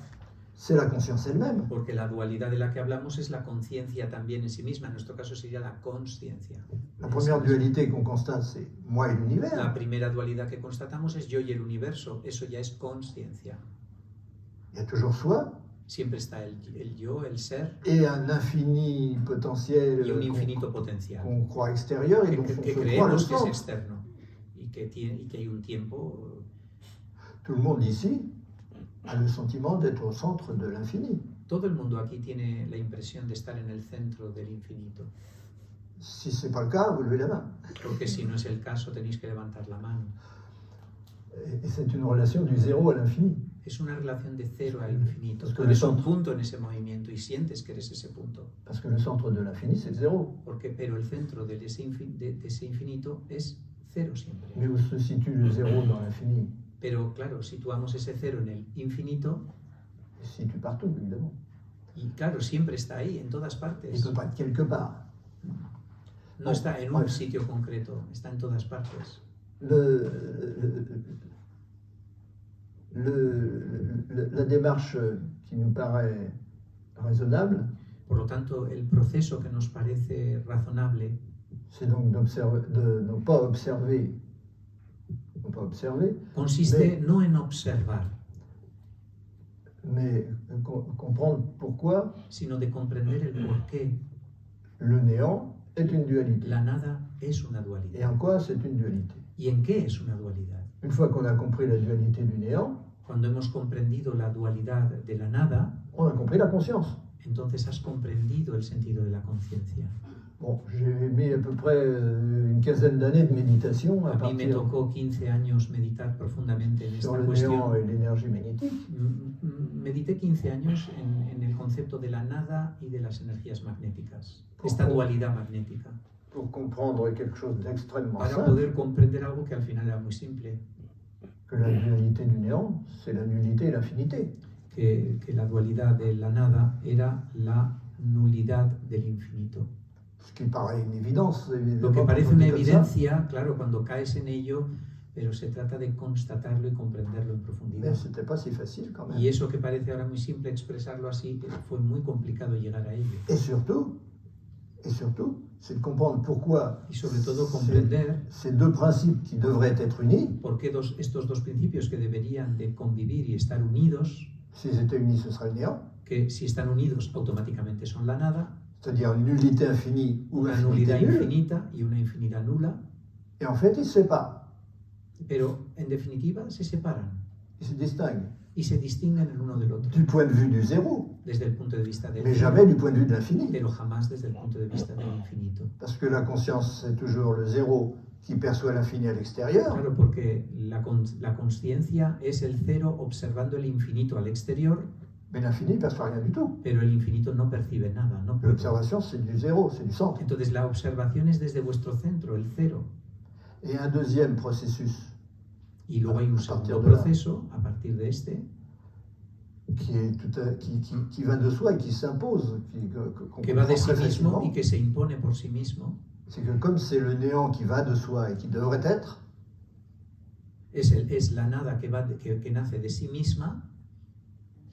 c'est la conscience elle-même. Porque la dualidad de la que hablamos es la conciencia también en sí misma. En nuestro caso sería la consciencia. La première dualité qu'on constate, c'est moi et La l'univers. primera dualidad que constatamos es yo y el universo. Eso ya es consciencia. Il y a toujours soi Siempre está el yo, el ser, et un infini potentiel y un infinito potencial qu'on croit extérieur et dont on que se croit le creemos que es centre. externo y que hay un tiempo. Tout le monde ici a le sentiment d'être au centre de l'infini. Todo el mundo aquí tiene la impresión de estar en el centro del infinito. Si ce n'est pas le cas, vous levez la main. Porque si no es el caso, tenéis que levantar la mano. Et c'est une relation du zéro à l'infini. Es una relación de cero al infinito. Es que Tú eres el un centro- punto en ese movimiento y sientes que eres ese punto. Parce que le centre de l'infini, c'est le zéro. Pero el centro de ese infinito es cero siempre. Mais où se situe le zéro dans l'infini? Pero claro, situamos ese cero en el infinito Il se situe partout, évidemment. y claro, siempre está ahí, en todas Il ne partes. peut pas être quelque part. No está en un sitio concreto, está en todas partes. La démarche qui nous paraît raisonnable, Por lo tanto, el proceso que nos parece razonable c'est donc de ne pas observer, consiste no en observar, mais comprendre pourquoi sino de comprender el por qué le néant est une dualité. la nada es una Et dualidad. en quoi c'est une dualité? ¿Y en qué es una dualidad? Une fois qu'on a compris la dualité du néant, Cuando hemos comprendido la dualidad de la nada, on a compris la conscience. entonces has comprendido el sentido de la conciencia. Bon, j'ai mis à peu près une quinzaine d'années de méditation à A mí me partir tocó 15 años meditar profundamente en sur esta le néant cuestión. et l'énergie magnétique. Medité 15 años en el concepto de la nada y de las energías magnéticas, esta Ojo. dualidad magnética, Pour comprendre quelque chose d'extrêmement para simple, poder comprender algo que al final era muy simple, que la dualité du néant, c'est la nullité et l'infinité. que la dualidad de la nada era la nulidad del infinito. Ce qui paraît une évidence, Lo que évidemment, parece quand on una dit comme ça, evidencia, claro, cuando caes en ello, pero se trata de constatarlo y comprenderlo en mais profundidad. c'était pas si facile quand même. Y eso que parece ahora muy simple expresarlo así, fue muy complicado llegar a ello. Et surtout, c'est de comprendre pourquoi Y sobre todo comprender ces deux principes qui devraient être unis, por qué estos dos principios que deberían de convivir y estar unidos, s'ils étaient unis, ce serait le néant, que si están unidos automáticamente son la nada, c'est-à-dire une nullité infinie ou una infinité nulidad nulle, infinita y una infinidad nula, et en fait, ils se séparent, pero en definitiva se separan ils se distinguent y se distinguen el uno del otro du point de vue du zéro, desde el punto de vista del mais cero, jamais du point de vue de l'infini. pero jamás desde el punto de vista del infinito. Parce que la conscience, c'est toujours le zéro qui perçoit l'infini à l'extérieur, Claro, porque la consciencia es el cero observando el infinito al exterior, mais l'infini ne perçoit rien du tout. pero el infinito no percibe nada, no puede. L'observation, c'est du zéro, c'est du centre. Entonces la observación es desde vuestro centro, el cero. Et un deuxième processus Y luego hay un A partir segundo de là. proceso, a partir de este, qui va de soi et qui s'impose, qu'on que va de comprend sí très mismo facilement, y que se impone por sí mismo, c'est que comme c'est le néant qui va de soi et qui devrait être, es la nada que nace de sí misma,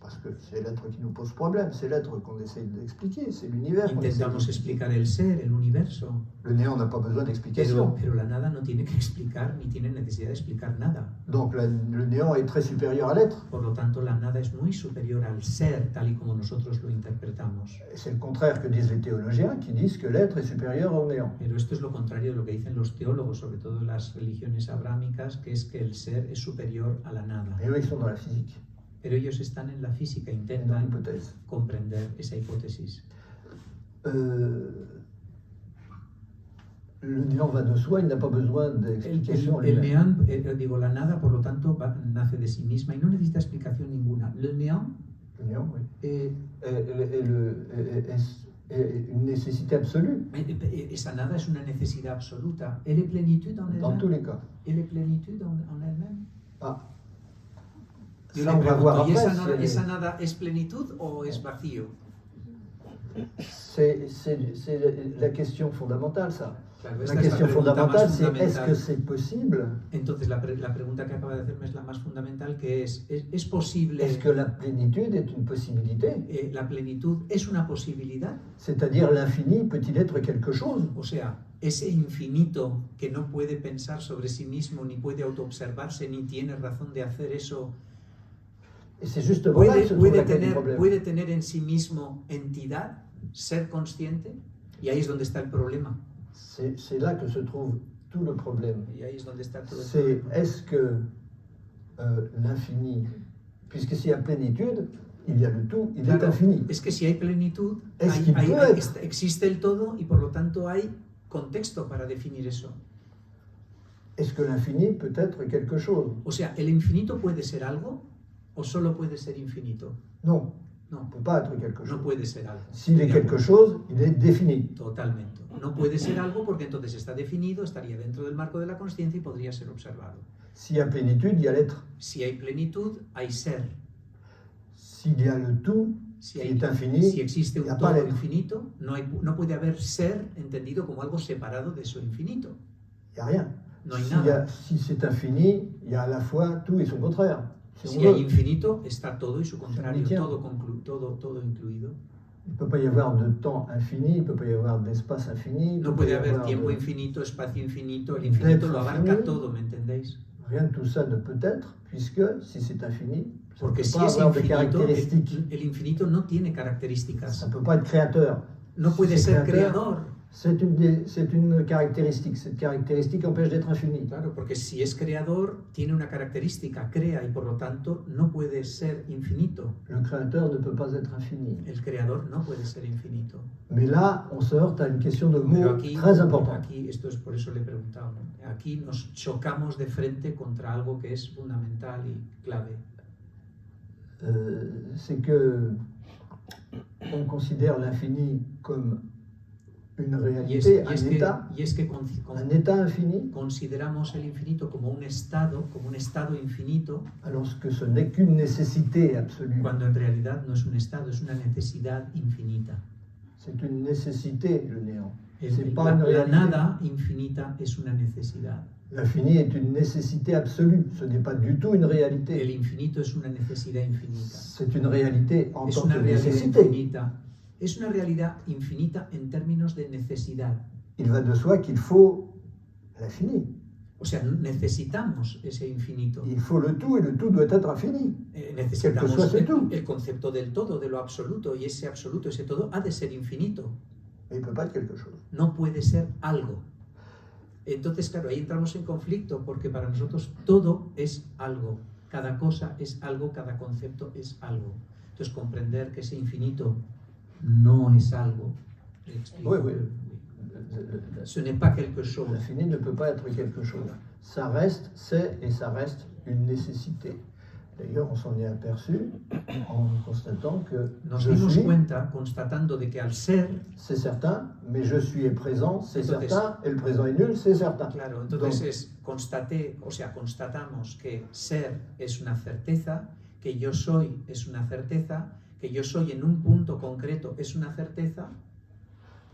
parce que c'est l'être qui nous pose problème, c'est l'être qu'on essaye d'expliquer, c'est l'univers qu'on essaye intentamos d'expliquer. explicar el ser, el universo, Le néant n'a pas besoin d'explication. pero la nada no tiene que explicar ni tiene necesidad de explicar nada. Donc le néant est très supérieur à l'être. Por lo tanto, la nada es muy superior al ser, tal y como nosotros lo interpretamos. Et c'est le contraire que disent les théologiens, qui disent que l'être est supérieur au néant. Pero esto es lo contrario de lo que dicen los teólogos, sobre todo las religiones abrámicas, que es que el ser es superior a la nada. Et eux, ils sont dans la physique, Pero ellos están en la física, et dans intentan l'hypothèse. comprender esa hipótesis. Le néant va de soi, il n'a pas besoin d'explication El lui-même. néant, la nada, por lo tanto, nace de sí misma y no necesita explicación ninguna. Le néant Le néant, oui. est Est une nécessité absolue esa nada es una necesidad absoluta. ¿Elle est plénitude en dans tous elle-même? les cas. ¿Elle est plénitude en elle-même? Ah, Yo ça le on va voir pregunto, ¿y après. esa nada es plenitud o es vacío? C'est la question fondamentale, ça. Claro, La esta es la question pregunta fondamentale, más c'est est-ce fundamental. que c'est possible? Entonces la pregunta que acaba de hacerme es la más fundamental, que ¿es posible? Est-ce que la plénitude est une possibilité? La plenitud es una posibilidad, C'est-à-dire l'infini peut-il être quelque chose? o sea, ese infinito que no puede pensar sobre sí mismo, ni puede autoobservarse, ni tiene razón de hacer eso, Et c'est justement là que se trouve la clé du problème. puede tener en sí mismo entidad, ser consciente, y ahí es donde está el problema. C'est là que se trouve tout le problème. Y ahí es donde está todo el C'est problema. est-ce que l'infini, puisque s'il y a plénitude, il y a le tout, il est Claro, infini. es que si hay plenitud, Es que puede. existe el todo y por lo tanto hay contexto para definir eso. Est-ce que l'infini peut être quelque chose? O sea, ¿el infinito puede ser algo o solo puede ser infinito? Non, No, il ne peut pas être quelque chose. no puede ser algo. S'il est De quelque acuerdo. chose, il est défini. Totalmente. No puede ser algo porque entonces está definido, estaría dentro del marco de la consciencia y podría ser observado. S'il y a plénitude, il y a l'être. Si hay plenitud, hay ser. S'il y a le tout, Si, qui hay, est infini, si existe il n'y a un pas todo l'être. infinito, no puede haber ser entendido como algo separado de eso infinito. Il n'y a rien. No hay S'il y nada. a- si c'est infini, il y a à la fois tout et son contraire. Si on Si hay veut. infinito, está todo y su contrario, Definición. todo incluido. Il ne peut pas y avoir de temps infini, il ne peut pas y avoir d'espace infini. il No peut puede pas y haber avoir tiempo de- infinito, espacio infinito, el infinito lo abarca infini. todo, ¿me entendéis? Rien de tout ça ne peut être, puisque si c'est infini, ça ne Porque peut si pas es avoir de infinito, caractéristiques. el infinito no tiene Ça características. ne peut pas être créateur. No puede Si c'est ser créateur, creador. c'est une caractéristique. Cette caractéristique empêche d'être infini. Claro, porque si es creador, tiene una característica, crea, y por lo tanto no puede ser infinito. Le créateur ne peut pas être infini. El creador no puede ser infinito. Mais là, on se heurte à une question de Pero mots très importante. aquí, esto es por eso le he preguntado, ¿no? Aquí nos chocamos de frente contra algo que es fundamental y clave. C'est que on considère l'infini comme une réalité, un état infini, consideramos el infinito como un estado infinito, alors que ce n'est qu'une nécessité absolue. cuando en realidad no es un estado, es una necesidad infinita. C'est une nécessité, le néant. C'est La, pas une la réalité. nada infinita es una necesidad. L'infini est une nécessité absolue. Ce n'est pas du tout une El réalité. infinito es una necesidad infinita. C'est une réalité en Es tant una que realidad nécessité. infinita. Es una realidad infinita en términos de necesidad. Il va de soi qu'il faut l'infini. O sea, necesitamos ese infinito. Il faut le tout et le tout doit être infini. Necesitamos soit ese tú. el concepto del todo, de lo absoluto, y ese absoluto, ese todo, ha de ser infinito. Mais il ne peut pas être quelque chose. No puede ser algo. Entonces, claro, ahí entramos en conflicto, porque para nosotros todo es algo. Cada cosa es algo, cada concepto es algo. Entonces, comprender que ese infinito no es algo. ¿Me explico? Oui, oui. Ce n'est pas quelque chose. L'infini ne peut pas être quelque chose. Ça reste, c'est et ça reste une nécessité. D'ailleurs, on s'en est aperçu en constatant que Nos je dimos suis, cuenta constatando de que al ser, c'est certain, mais je suis est présent, c'est Entonces- certain, et le présent est nul, c'est certain. claro, entonces Donc- constatamos que ser es una certeza, que yo soy es una certeza, que yo soy en un punto concreto es una certeza,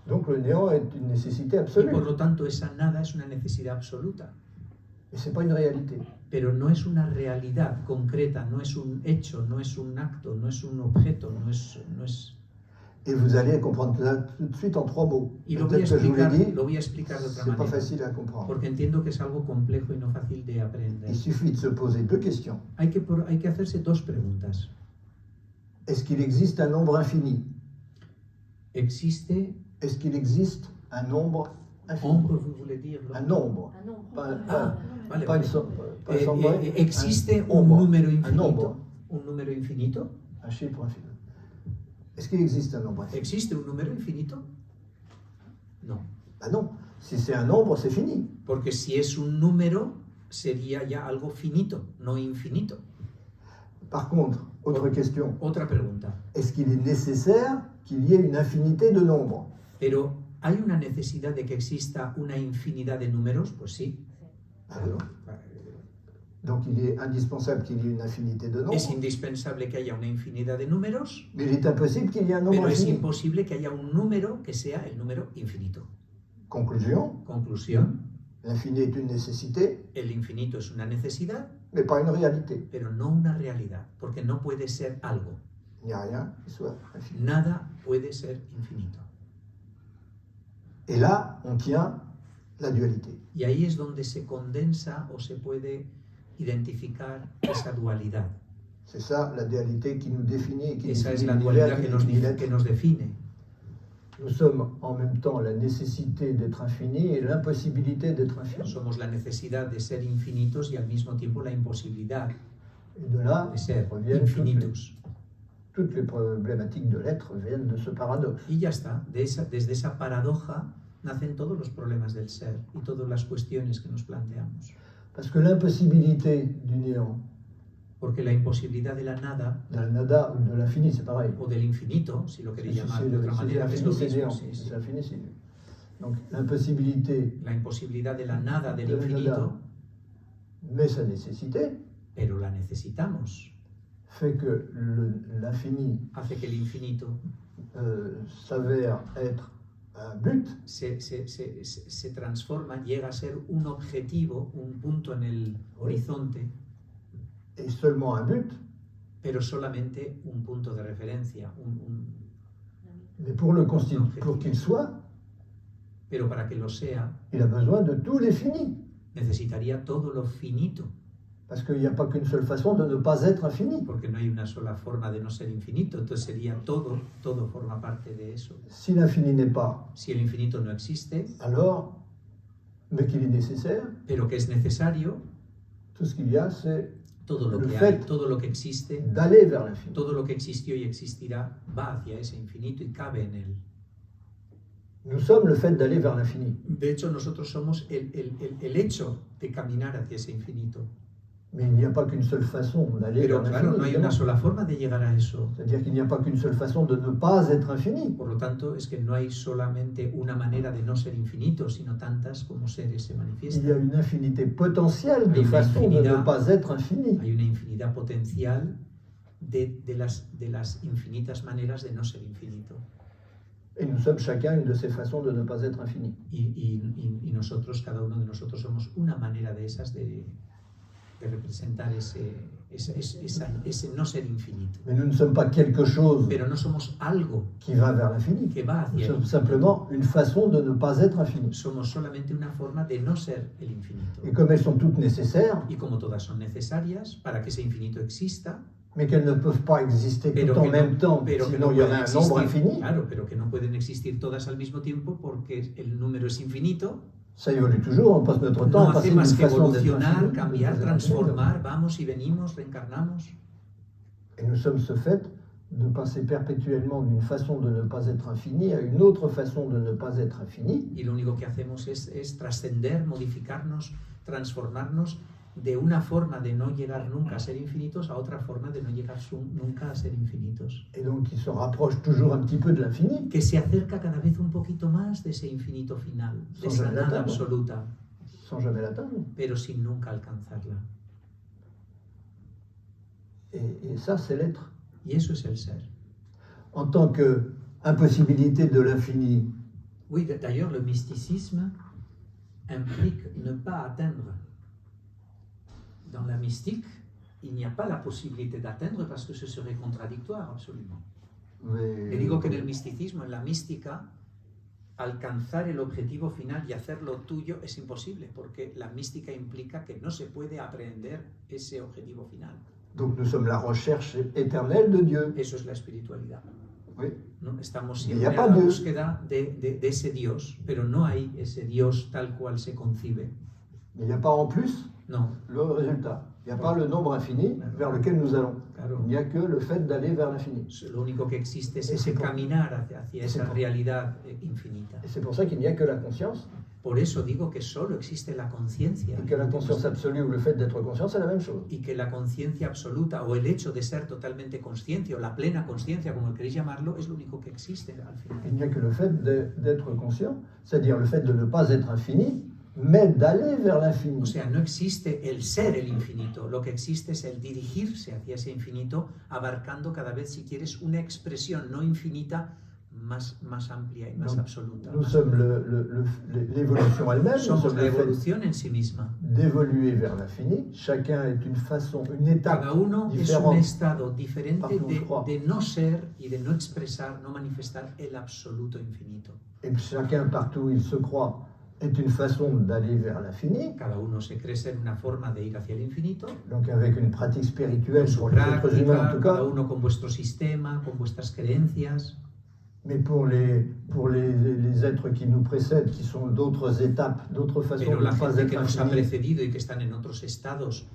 Donc le néant est une nécessité y absolue. por lo tanto esa nada es una necesidad absoluta. Mais ce n'est pas une réalité. Pero no es una realidad concreta, no es un hecho, no es un acto, no es un objeto, no es... Et vous allez comprendre ça tout de suite en 3 mots. Y lo voy, a Peut-être que je vous l'ai explicar, dit, lo voy a explicar de otra c'est pas manera, facile à comprendre. porque entiendo que es algo complejo y no fácil de aprender. Il suffit de se poser 2 questions. Hay que hacerse dos preguntas. Est-ce qu'il existe un nombre infini? ¿Existe, Est-ce qu'il existe un nombre infini? hombre, vous voulez dire, Un nombre. Ah non. Pas, Ah, vale, pas vale. une somme. Pas une somme, ¿Existe un un nombre. número Un infinito? nombre. ¿Un número infinito? Un chiffre infini. Est-ce qu'il existe un nombre infini? ¿Existe un número infinito? No. Ah non. Si c'est un nombre, c'est fini. Porque si es un número, sería ya algo finito, no infinito. Par contre, autre question. Otra pregunta. Est-ce qu'il est nécessaire qu'il y ait une infinité de nombres? Pero, ¿hay una necesidad de que exista una infinidad de números? Pues sí. Alors, donc il est indispensable qu'il y ait une infinité de nombres. Es indispensable que haya una infinidad de números, Mais il est impossible qu'il y ait un nombre pero es infini. imposible que haya un número que sea el número infinito. Conclusion, Conclusión, l'infini est une nécessité, el infinito es una necesidad, mais pas une réalité. pero no una realidad, porque no puede ser algo. Il n'y a rien qui soit infini. Nada puede ser infinito. Et là, on tient la dualité. Y ahí es donde se condensa o se puede identificar esa dualidad. C'est ça la dualité qui nous définit, qui Esa es définit la l'univers, dualidad qui que nos, définit que l'être. nos define. Nous sommes en même temps la nécessité d'être infini et l'impossibilité d'être infini. Somos la necesidad de ser infinitos y al mismo tiempo la imposibilidad Et de là de ser reviennent infinitos. toutes les problématiques de l'être viennent de ce paradoxe. Y ya está, desde esa paradoja nacen todos los problemas del ser y todas las cuestiones que nos planteamos. Parce que l'impossibilité du néant, Porque la imposibilidad de la nada de la nada ou de l'infini, c'est pareil. o del infinito, si lo queréis Si llamar c'est de otra manera, es l'infini, lo c'est néant. mismo. Sí, sí. C'est l'infini, c'est nul. Donc l'impossibilité, La imposibilidad de la nada, del de la infinito, nada, mais sa nécessité, pero la necesitamos. fait que l'infini Hace que el infinito s'avère être un but, se transforma, llega a ser un objetivo, un punto en el horizonte, et seulement un but, pero solamente un punto de referencia. mais pour qu'il soit, Pero para que lo sea, il a besoin de tous les finis. necesitaría todo lo finito, Parce qu'il n'y a pas qu'une seule façon de ne pas être infini. porque no hay una sola forma de no ser infinito, entonces sería todo forma parte de eso. Si l'infini n'est pas, Si el infinito no existe, alors, mais qu'il est nécessaire, pero que es necesario, tout ce qu'il y a, c'est todo lo Le que fait hay, todo lo que existe, d'aller vers l'infini. todo lo que existió y existirá va hacia ese infinito y cabe en él. Nous sommes le fait d'aller vers l'infini. De hecho, nosotros somos el hecho de caminar hacia ese infinito. Mais il n'y a pas qu'une seule façon d'aller Pero vers claro, no hay l'infini. una sola forma de llegar a eso. C'est-à-dire qu'il n'y a pas qu'une seule façon de ne pas être infini. Por lo tanto, es que no hay solamente una manera de no ser infinito, sino tantas como seres se Il y a manifiestan. une infinité potentielle de Hay una façons de infinidad. ne pas être infini. Hay una infinidad potencial de las infinitas maneras de no ser infinito. Et nous sommes chacun une de ces façons de ne pas être infini. Y nosotros, cada uno de nosotros, somos una manera de esas de representar ese no ser infinito. Mais nous ne sommes pas quelque chose Pero no somos algo qui va vers l'infini. que va Nous hacia el sommes infinito. simplement une façon de ne pas être infini. Somos solamente una forma de no ser el infinito. Et comme elles sont toutes nécessaires, Y como todas son necesarias para que ese infinito exista, mais qu'elles ne peuvent pas exister pero tout en que même no, temps, pero que sinon no il y pueden aurait un nombre existir, infini, claro, pero que no pueden existir todas al mismo tiempo porque el número es infinito, ça évolue toujours, on passe notre temps no à hace passer d'une más que façon d'être evolucionar, infini, cambiar, de façon infini. transformar, vamos y venimos, reencarnamos. Et nous sommes ce fait de passer perpétuellement d'une façon de ne pas être infini à une autre façon de ne pas être infini, Y lo único que hacemos es trascender, modificarnos, transformarnos de una forma de no llegar nunca a ser infinitos a otra forma de no llegar nunca a ser infinitos. et donc qui se rapproche toujours un petit peu de l'infini, Que se acerca cada vez un poquito más de ese infinito final, de esa nada absoluta, sans jamais l'atteindre. pero sin nunca alcanzarla. Et ça, c'est l'être. Y eso es el ser. En tant qu'impossibilité de l'infini, Oui, d'ailleurs, le mysticisme implique ne pas atteindre. Dans la mystique, il n'y a pas la posibilité d'atteindre parce que ce serait contradictoire absolument. mais Le digo que en el misticismo, en la mística, alcanzar el objetivo final y hacerlo tuyo es imposible, porque la mística implica que no se puede aprehender ese objetivo final. donc nous sommes la recherche éternelle de Dieu. Eso es la espiritualidad. Oui. ¿No? Estamos Y siempre ya a pa' la Dios. búsqueda de ese Dios, pero no hay ese Dios tal cual se concibe. Mais il n'y a pas en plus No, le résultat. Il n'y a pas le nombre infini vers lequel nous allons. claro. Il n'y a que le fait d'aller vers l'infini. Lo único que existe es Ese ese por- caminar hacia ese esa por- realidad infinita. Et c'est pour ça qu'il n'y a que la conscience, Por eso digo que solo existe la conciencia. et que la conscience absolue ou le fait d'être conscient, c'est la même chose. Y que la conciencia absoluta o el hecho de ser totalmente consciente o la plena conciencia, como queréis llamarlo, es lo único que existe al Il final. n'y a que le fait d'être conscient, c'est-à-dire le fait de ne pas être infini, mais d'aller vers l'infini. O sea, no existe el ser el infinito, lo que existe es el dirigirse hacia ese infinito, abarcando cada vez, si quieres, una expresión no infinita más amplia y más Donc, absoluta. nous más sommes l'évolution elle-même, nous Somos sommes la le fait evolución en sí misma. d'évoluer vers l'infini. Chacun est une façon, une étape Cada uno es un différente. estado diferente Partout, je crois. de no ser y de no expresar, no manifestar el absoluto infinito. Et chacun, partout où il se croit, est une façon d'aller vers l'infini. Cada uno se cree ser una forma de ir hacia el infinito. Donc avec une pratique spirituelle Con su pour les êtres humains en práctica, tout cada cas. uno con vuestro sistema, con vuestras creencias. Mais pour les êtres qui nous précèdent, qui sont d'autres étapes, d'autres façons Pero de la ne pas gente que être nos ha infini. precedido y que están en otros estados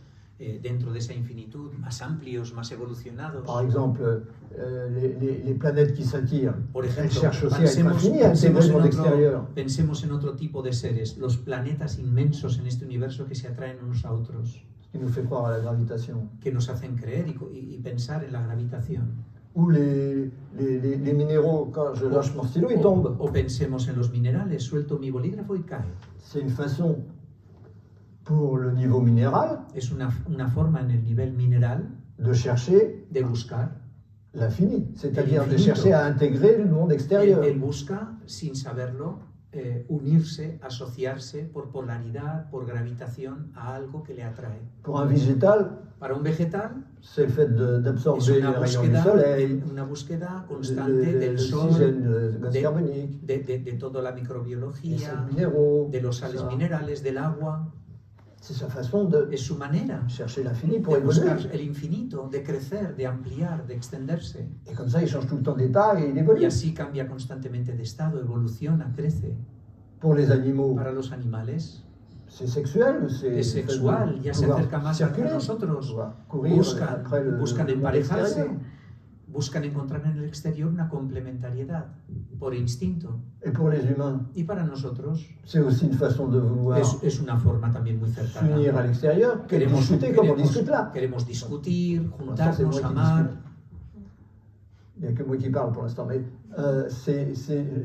dentro de esa infinitud, más amplios, más evolucionados. Par exemple, les planètes qui s'attirent, Por elles ejemplo, cherchent aussi à être infinies, à intégrer le monde extérieur. pensemos en otro tipo de seres, los planetas inmensos en este universo que se atraen unos a otros, Ce qui nous fait croire à la gravitation. que nos hacen creer y pensar en la gravitación. Ou les minéraux, quand je lâche mon stylo, ils tombent. O pensemos en los minerales, suelto mi bolígrafo y cae. C'est une façon pour le niveau minéral Es una forma en el nivel mineral de chercher de buscar. l'infini, c'est-à-dire de L'infinito. chercher à intégrer le monde extérieur. Él busca, sin saberlo, unirse, asociarse por polaridad, por gravitación a algo que le atrae. Pour un végétal, Para un vegetal c'est le fait es d'absorber les rayons du soleil, una búsqueda constante del l'oxygène, sol, le gaz carbonique, de toda la les microbiología, sels minéraux, de los tout sales ça. minerales, del agua. C'est sa façon de Es su manera chercher l'infini pour de buscar évoluer. el infinito, de crecer, de ampliar, de extenderse. Et comme ça, il change tout le temps d'état et il Y évolue. así cambia constantemente de estado, evoluciona, crece. Pour les animaux, Para los animales c'est sexuel ou c'est es le fait de sexual, ya se pouvoir acerca más a circuler, nosotros. pouvoir courir après le Buscan monde emparejarse, extérieur. buscan encontrar en el exterior una complementariedad por instinto. Et pour les humains, Y para nosotros c'est aussi une façon de vouloir es una forma también muy cercana. s'unir à l'extérieur que de discuter comme on discute là. queremos discutir, Bon, ça, c'est juntarnos, moi qui amar. discute. Il n'y a que moi qui parle pour l'instant, mais c'est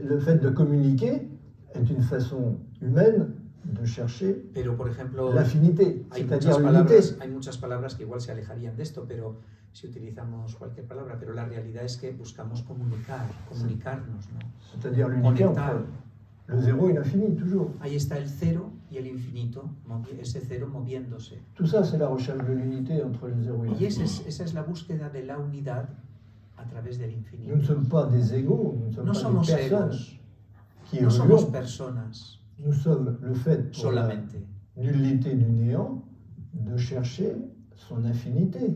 le fait de communiquer est une façon humaine de chercher Pero, por ejemplo, l'infinité, hay c'est-à-dire muchas, l'unité. hay muchas palabras que igual se alejarían de esto, pero si utilizamos cualquier palabra, pero la realidad es que buscamos comunicarnos, ¿no? C'est-à-dire l'unité Conectar. entre le zéro et l'infini, toujours. Ahí está el cero y el infinito, ese cero moviéndose. Tout ça, c'est la recherche de l'unité entre le zéro et Y l'infini. esa es la búsqueda de la unidad a través del Nous ne infinito. sommes pas des égaux, nous ne sommes No pas somos des personnes egos, qui no somos évoluent. personas Nous sommes le fait, pour la solamente. nullité du néant, de chercher son infinité.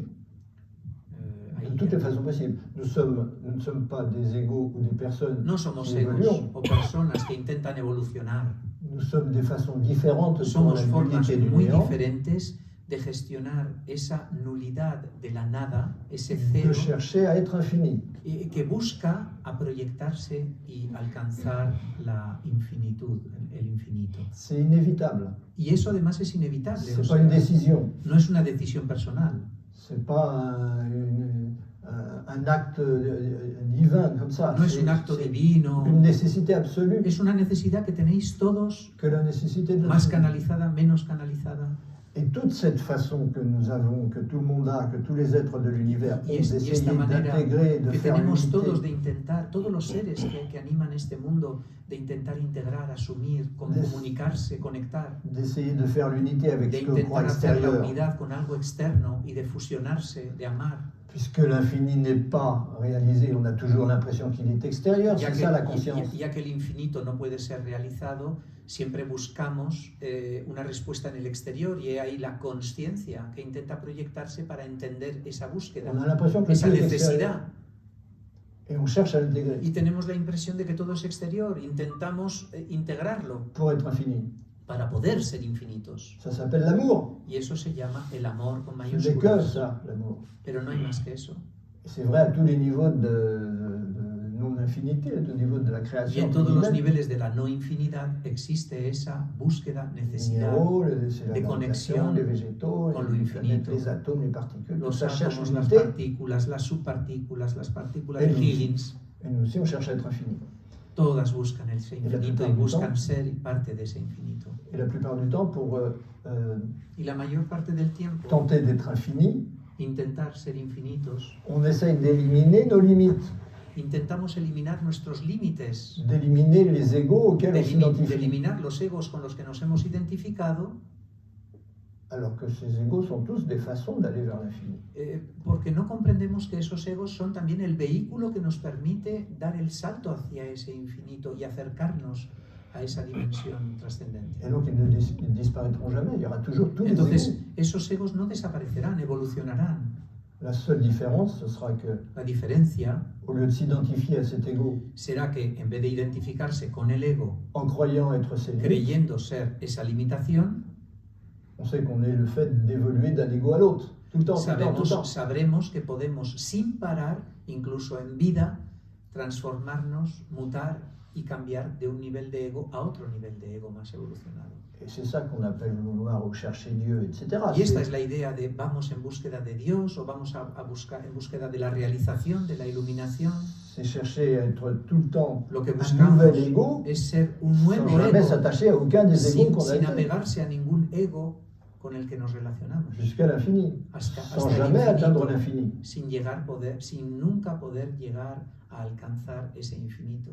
De toutes les façons possibles. Nous ne sommes pas des égaux ou des personnes No somos qui egos évoluent. o personas que intentan evolucionar. Nous sommes des façons différentes pour Somos la formas nullité du muy néant, diferentes de gestionar esa nulidad de la nada, ese de cero, chercher à être infini. y que busca a proyectarse y alcanzar la infinitud, el infinito. C'est inévitable. Y eso además es inevitable. C'est o pas sea, une décision. no es una decisión personal. C'est pas un acte divin comme ça. No es un acto C'est divino. une nécessité absolue Es una necesidad que tenéis todos, que la nécessité de más canalizada, menos canalizada. Et toute cette façon que nous avons, que tout le monde a, que tous les êtres de l'univers ont Y esta d'essayer manera d'intégrer, de que faire tenemos todos de l'unité, intentar, todos los seres que animan este mundo, de intentar integrar, asumir, comunicarse, conectar, d'essayer de faire l'unité avec de ce que croit intentar hacer la l'extérieur, unidad con algo externo y de fusionarse, de amar. puisque l'infini n'est pas réalisé, on a toujours l'impression qu'il est extérieur, Ya c'est que, ça la conscience. ya que el infinito no puede ser realizado, siempre buscamos una respuesta en el exterior y he ahí la conciencia que intenta proyectarse para entender esa búsqueda, On a l'impression que esa tout est extérieur, necesidad. et on cherche à l'intégrer Y tenemos la impresión de que todo es exterior, intentamos integrarlo pour être infini. para poder ser infinitos. Ça s'appelle l'amour. Y eso se llama el amor con Ce n'est que mayúsculas. ça, l'amour. Pero no hay más que eso. Et c'est vrai à tous les niveaux de non-infinité, à tous les niveaux de la Y création. en todos los divine. niveles de la no infinidad existe esa búsqueda, Les necesidad. minéraux, c'est la de gravitation, connexión les végétaux, con lo les planètes, infinito. les atomes, les particules. Tout Los ça cherche átomos, las l'unité. partículas, las subpartículas, las partículas de El- Higgins, Et nous aussi, on cherche à être infini. todas buscan ese la infinito plupart y du buscan temps- ser parte de ese infinito. Et la plupart du temps, pour Y la mayor parte del tiempo, tenter d'être infini, intentar ser infinitos, on essaye d'éliminer nos limites. intentamos eliminar nuestros límites, d'éliminer les égos auxquels on de s'identifie. eliminar los egos con los que nos hemos identificado, Alors que ces égos sont tous des façons d'aller vers l'infini. porque no comprendemos que esos egos son también el vehículo que nos permite dar el salto hacia ese infinito y acercarnos a esa dimensión trascendente. Et donc ils ne disparaîtront jamais, il y aura toujours tous les Entonces, égos. esos egos no desaparecerán, evolucionarán. La seule différence, ce sera que, La diferencia au lieu de s'identifier à cet ego será que en vez de identificarse con el ego, en croyant être ses limites, creyendo ser esa limitación, on sait qu'on est le fait d'évoluer d'un ego à l'autre, tout le temps, tout le temps, tout le temps. sabremos que podemos, sin parar, incluso en vida, transformarnos, mutar y cambiar de un nivel de ego a otro nivel de ego más evolucionado. Et c'est ça qu'on appelle vouloir ou chercher Dieu, etc. Y esta es la idea de vamos en búsqueda de Dios o vamos a buscar en búsqueda de la realización, de la iluminación. C'est chercher à être tout le temps Lo que un buscamos nouvel ego, es ser un sans nuevo jamais ego, s'attacher à aucun des égos sin, qu'on a sin été, apegarse a ningún ego con el que nos relacionamos, jusqu'à l'infini, hasta sans el jamais atteindre infinito, l'infini. sin nunca poder llegar a alcanzar ese infinito.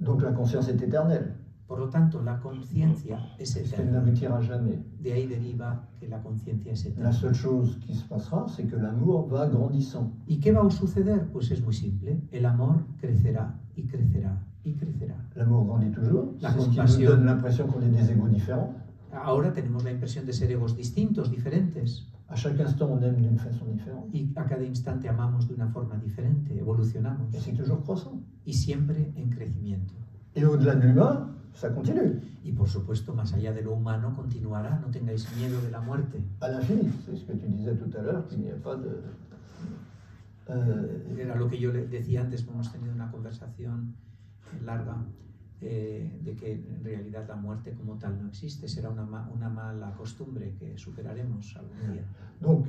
Donc la conscience est éternelle, Por lo tanto, la conciencia es parce qu'elle eterna. n'aboutira jamais. De ahí deriva que la conciencia es La eterna. seule chose qui se passera, c'est que l'amour va grandissant. ¿Y qué va a suceder? Pues es muy simple. El amor crecerá y crecerá y crecerá. L'amour grandit toujours, La c'est ce qui nous compassion. donne l'impression qu'on est des égos différents. Ahora tenemos la impresión de ser egos distintos, diferentes, À chaque instant, on aime d'une façon différente. y a cada instante amamos de una forma diferente, evolucionamos, Et c'est toujours croissant. y siempre en crecimiento. Et au-delà de l'humain, ça continue, Y por supuesto, más allá de lo humano, continuará. No tengáis miedo de la muerte. à l'infini. C'est ce que tu disais tout à l'heure, qu'il n'y a pas de... Era lo que yo le decía antes, hemos tenido una conversación larga de que en realidad la muerte como tal no existe, será una mala costumbre que superaremos algún día. Donc,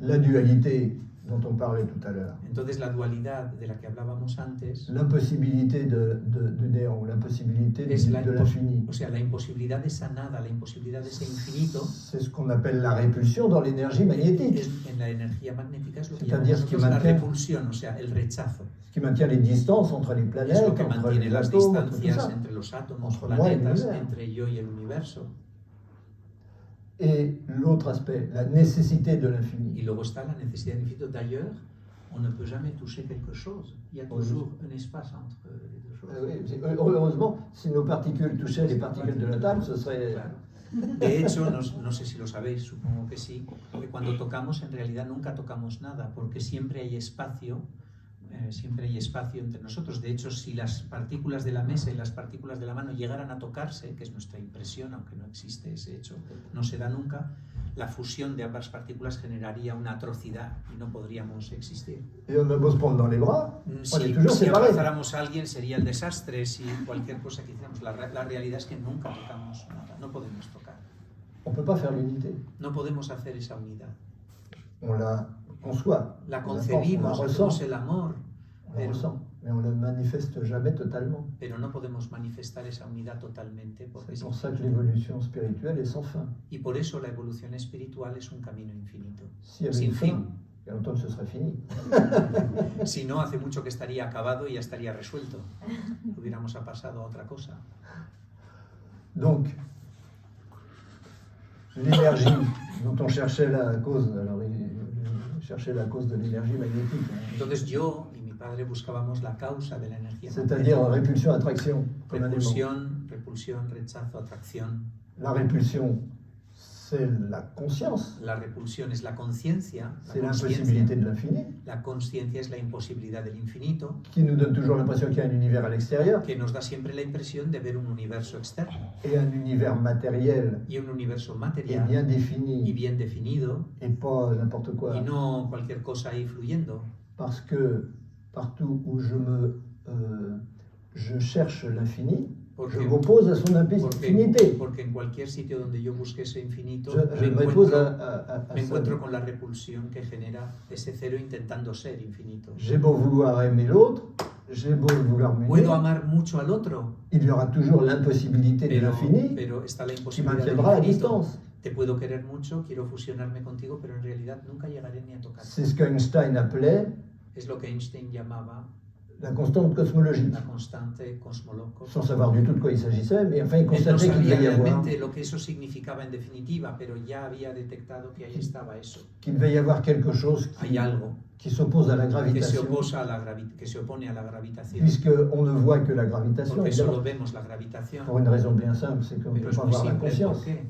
la dualité dont on parlait tout à l'heure, Entonces la dualidad de la que hablábamos antes l'impossibilité du néant, l'impossibilité es de l'infini, o sea, la imposibilidad de esa nada, la imposibilidad de ese infinito, c'est ce qu'on appelle la répulsion dans l'énergie magnétique, en la energía magnética es lo que C'est-à-dire llamamos que nosotros la mantiene- repulsión, o sea, el rechazo. ce qui maintient les distances entre les Es planètes, lo que entre mantiene les las atomes, entre tout distancias ça. entre los átomos, Entre moi et planetas, l'univers. entre yo y el universo. Et l'autre aspect, la nécessité de Y l'infini. luego está la necesidad del infinito. D'ailleurs, on ne peut jamais toucher quelque chose. Il y a toujours un espace entre les deux choses. Oui, heureusement, si nos particules touchaient les particules de l'atome, ce serait... Claro. De hecho, no sé si lo sabéis, supongo que sí, que cuando tocamos en realidad nunca tocamos nada, porque siempre hay espacio entre nosotros. De hecho, si las partículas de la mesa y las partículas de la mano llegaran a tocarse, que es nuestra impresión, aunque no existe ese hecho, no se da nunca, la fusión de ambas partículas generaría una atrocidad y no podríamos existir. Et on a beau se prendre dans les bras, on est Si, toujours si séparés. abrazáramos a alguien sería el desastre, si cualquier cosa que hiciéramos. La realidad es que nunca tocamos nada, no podemos tocar. On ne peut pas faire l'unité. No podemos hacer esa unidad. On la conçoit, La on la concebimos, ressent, hacemos el amor, on la ressent, mais on ne la manifeste jamais totalement. pero no podemos manifestar esa unidad totalmente. Porque C'est pour ça que l'évolution spirituelle est sans fin. y por eso la evolución espiritual es un camino infinito, S'il y avait sin une fin, fin. il y a longtemps que ce serait fini. Si no, hace mucho que estaría acabado y ya estaría resuelto. Hubiéramos pasado a otra cosa. Donc, l'énergie dont on cherchait la cause, alors il cherchait la cause de l'énergie magnétique, hein. Entonces yo y mi padre buscábamos la causa de la energía C'est-à-dire magnética. répulsion-attraction, comme un aimant. Repulsión, rechazo, atracción. La répulsion, c'est la conscience, La repulsión es la conciencia, c'est l'impossibilité de l'infini, la conciencia es la imposibilidad del infinito, qui nous donne toujours l'impression qu'il y a un univers à l'extérieur que nos da siempre la impresión de ver un universo externo et un univers matériel y un universo et material bien y défini bien definido et pas n'importe y quoi. no cualquier cosa ahí fluyendo. Parce que partout où je cherche l'infini, je Porque, m'oppose à son infinité. porque en cualquier sitio donde yo busque ese infinito Je me m'oppose encuentro, à me ça. encuentro con la repulsión que genera ese cero intentando ser infinito. J'ai beau vouloir aimer l'autre, j'ai beau vouloir m'unir, Puedo amar mucho al otro, il y aura toujours l'impossibilité de l'infini pero está la qui imposibilidad del maintiendra la infinito. distance. Te puedo querer mucho, quiero fusionarme contigo, pero en realidad nunca llegaré ni a tocar. C'est ce qu'Einstein appelait Es lo que Einstein llamaba la constante cosmologique, la constante cosmológica. sans savoir du tout de quoi il s'agissait, mais enfin il Él no constatait qu'il sabía devait y avoir, realmente lo que eso significaba en definitiva, pero ya había detectado que ahí estaba eso. quelque chose Hay algo qui s'oppose à la que se, gravitation, que se opone a la gravitación, puisqu'on ne voit que la gravitation, porque évidemment, solo vemos la gravitación. pour une raison bien simple, c'est qu'on ne Pero peut es pas muy voir la simple el conscience. por qué.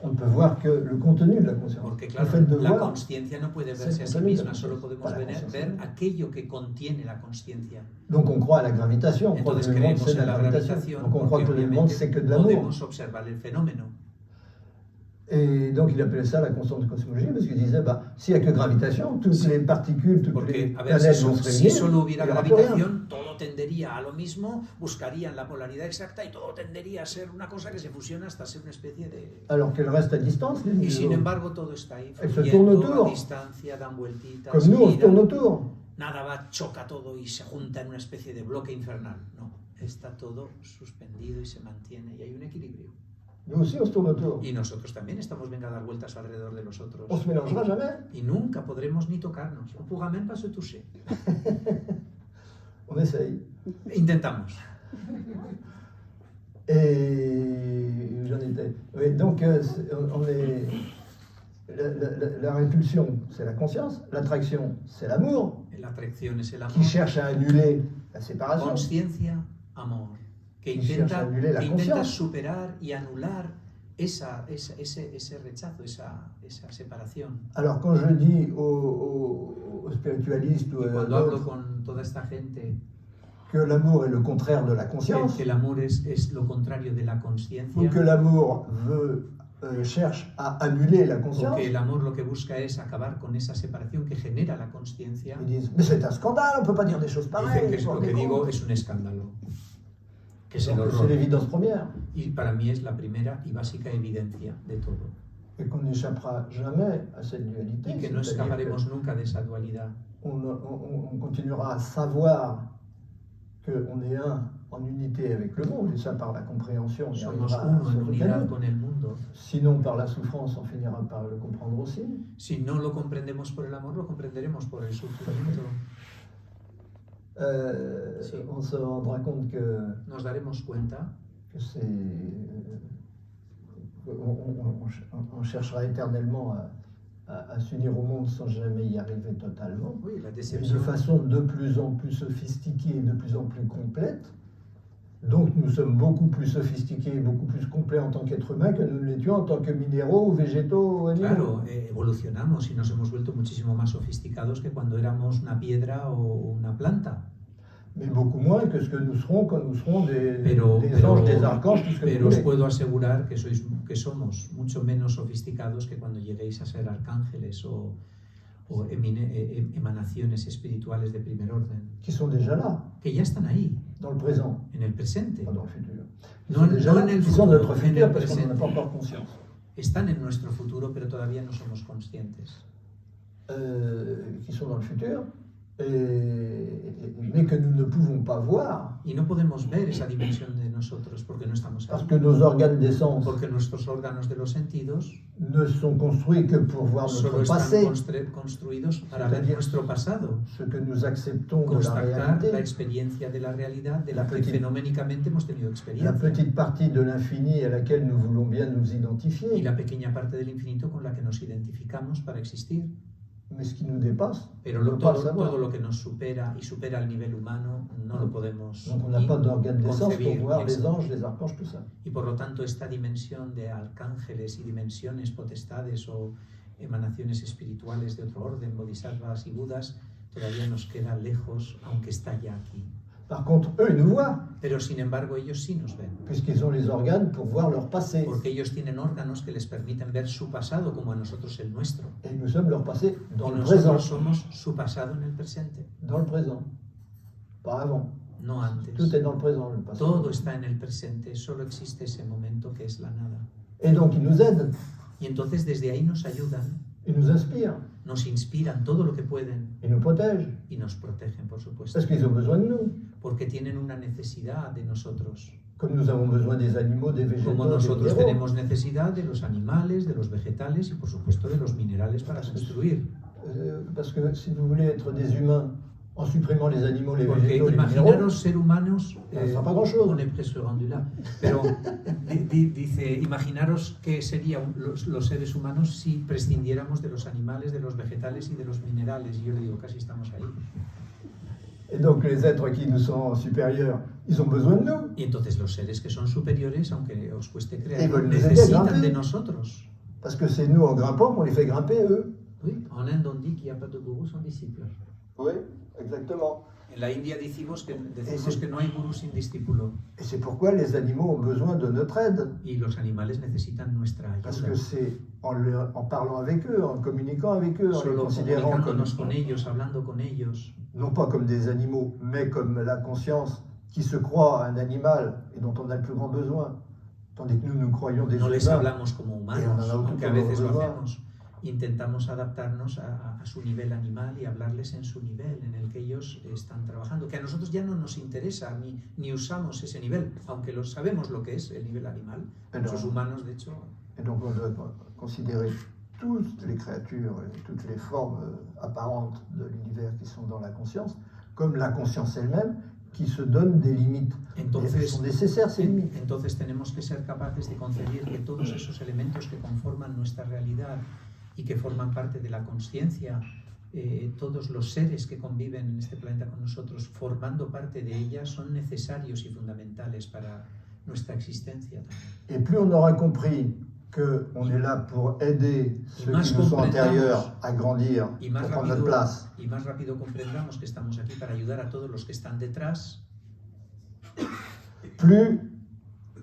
On ne peut voir que le contenu de la conscience. Porque Le claro, fait de la voir, conciencia no puede c'est verse a le sí contenu de la misma, solo conscience, podemos pas la ver conscience. aquello que contiene la conciencia. Donc on croit à la gravitation, on croit que Entonces le monde creemos c'est de en la la gravitation. gravitación Donc on croit porque que le monde obviamente c'est que de l'amour. podemos observar el fenómeno. Et donc il appelait ça la constante cosmologique parce qu'il disait, bah, s'il n'y a que gravitation, toutes les particules, toutes les Porque, a ver, planètes vont se si réunir, solo hubiera il y aura plus rien. gravitación, todo tendería a lo mismo, buscarían la polaridad exacta y todo tendería a ser una cosa que se fusiona hasta ser una especie de... Alors qu'elle reste à distance, les Y sin niveaux. embargo todo está ahí, Elle se tourne fluyendo autour. a distancia, dan vueltitas, Comme nous, on se giran. tourne autour. Nada va, choca todo y se junta en una especie de bloque infernal. No, está todo suspendido y se mantiene y hay un equilibrio. Nous aussi, on se tourne autour. Y nosotros también estamos venga a dar vueltas alrededor de los otros. On se mélangera jamais. Y nunca podremos ni tocarnos. On pourra même pas se toucher. On essaye. Intentamos. Et j'en étais. Oui, donc on est. La répulsion, c'est la conscience. L'attraction, c'est l'amour, La atracción es el amor. qui cherche à annuler la séparation. Conciencia, amor. Que Y cherche a annuler la intenta conscience. superar y anular ese rechazo, esa separación. Alors quand je dis aux spiritualistes ou Y à cuando hablo d'autres con toda esta gente que l'amour est le contraire de la conscience, que el amor es lo contrario de la conciencia, ou que l'amour cherche à annuler la o conscience, que el amor lo que busca es acabar con esa separación que genera la conciencia, ils disent mais c'est un scandale, on ne peut pas dire des choses dicen pareilles. que lo que digo es un escándalo, que es el Donc, c'est horror. l'évidence première Y para mí es la primera y básica evidencia de todo. et qu'on n'échappera jamais à cette dualité. Y que no C'est-à-dire escaparemos nunca de esa dualidad. on continuera à savoir qu'on est un en unité avec le monde, et ça par la compréhension, on y Somos arrivera uno en sans aucun unidad doute. con el mundo. Sinon par la souffrance, on finira par le comprendre aussi. Si no lo comprendemos por el amor, lo comprenderemos por el sufrimiento. Sí. On se rendra compte que Nos daremos cuenta c'est... On cherchera éternellement à s'unir au monde sans jamais y arriver totalement. oui, la Et de decepción. façon de plus en plus sophistiquée et de plus en plus complète. Donc nous sommes beaucoup plus sophistiqués et beaucoup plus complets en tant qu'êtres humains que nous ne l'étions en tant que minéraux, végétaux ou animaux. Claro, evolucionamos y nos hemos vuelto muchísimo más sofisticados que cuando éramos una piedra o una planta. Mais beaucoup moins que ce que nous serons quand nous serons des Pero, anges, des archanges, tout ce que vous pero os voulez. puedo asegurar que somos mucho menos sofisticados que cuando lleguéis a ser arcángeles o emanaciones espirituales de primer orden, Qui sont déjà là, que ya están ahí, dans le présent, en el presente. pas dans le futur. Ils No, sont déjà no là, en el ils sont futuro, notre en futur el parce qu'on n'en a presente. pas encore conscience. Están en nuestro futuro, pero todavía no somos conscientes. Qui sont dans le futur, mais que nous ne pouvons pas voir Y no podemos ver esa dimensión de nosotros porque no estamos parce ahí. que nos organes d'essence Porque nuestros órganos de los sentidos ne sont construits que pour voir solo notre están passé, construidos para ver C'est-à-dire nuestro pasado, ce que nous acceptons de la constatar la réalité, experiencia de la realidad de La la que petite- fenoménicamente hemos tenido la experiencia. petite partie de l'infini à laquelle nous voulons bien nous Y identifier. la pequeña parte del infinito con la que nos identificamos para existir. Mais ce qui nous dépasse, Pero on ne peut pas todo, savoir. todo lo que nos supera y supera el nivel humano no lo podemos Donc on n'a ni pas d'organes d'essence pour concebir. voir les Exacto. anges, les archanges, tout ça. Y por lo tanto esta dimensión de arcángeles y dimensiones, potestades o emanaciones espirituales de otro orden, bodhisattvas y budas, todavía nos queda lejos, aunque está ya aquí. Par contre, eux, ils nous voient, Pero sin embargo ellos sí nos ven, puisqu'ils ont les organes pour voir leur passé. porque ellos tienen órganos que les permiten ver su pasado como a nosotros el nuestro. Et nous sommes leur passé dans Y le présent. nosotros somos su pasado en el presente, Dans le présent. Pas avant. no antes. Tout est dans le présent, le passé. Todo está en el presente, solo existe ese momento que es la nada. Et donc, ils nous aident, Y entonces desde ahí nos ayudan, ils nous inspirent, nos inspiran todo lo que pueden ils nous protègent, y nos protegen, por supuesto, parce qu'ils ont besoin de nous. porque tienen una necesidad de nosotros. Comme nous avons besoin des animaux, des végétaux, Como des nosotros minéraux. tenemos necesidad de los animales, de los vegetales y por supuesto de los minerales para construir. Parce que si vous voulez être des humains En supprimant les animaux, les Porque végétaux, les minéraux, imaginaros ser humanos, ça ne sera pas grand-chose. on est presque rendu là, pero dice, imaginaros que serían los seres humanos si prescindiéramos de los animales, de los vegetales y de los minerales. Y yo le digo, casi estamos ahí. Et donc les êtres qui nous sont supérieurs, ils ont besoin de nous. Y entonces los seres que son superiores, aunque os cueste Y creer, bueno, necesitan desde de nosotros. Parce que c'est nous, en grimpant, qu'on les fait grimper, eux. Oui, en Inde on dit qu'il n'y a pas de gurú sans discípulo. Oui, exactement. En la India decimos que no hay gurú sin discípulo. Et c'est pourquoi les animaux ont besoin de notre aide. Y los animales necesitan nuestra Parce ayuda. que c'est en parlant avec eux, en communiquant avec eux, en les Solo considérant comme, comunicándonos con ellos, hablando con ellos, non pas comme des animaux, mais comme la conscience qui se croit un animal et dont on a le plus grand besoin. Tandis que nous croyons des no les humains. hablamos como Y humanos, on en a aunque a aucun veces lo besoin. hacemos. Intentamos adaptarnos a su nivel animal y hablarles en su nivel, en el que ellos están trabajando, que a nosotros ya no nos interesa, ni usamos ese nivel, aunque sabemos lo que es el nivel animal. Muchos humanos, de hecho... Et donc on doit considérer toutes les créatures, et toutes les formes apparentes de l'univers qui sont dans la conscience, comme la conscience elle-même, qui se donne des limites. Entonces, Elles sont nécessaires, ces limites. Entonces tenemos que ser capaces de concebir que todos esos elementos que conforman nuestra realidad y que forman parte de la conciencia, todos los seres que conviven en este planeta con nosotros, formando parte de ella, son necesarios y fundamentales para nuestra existencia también. Et plus on aura compris qu'on est là pour aider ceux qui nous sont antérieurs à grandir, pour prendre notre place. Y más rápido comprendamos que estamos aquí para ayudar a todos los que están detrás, plus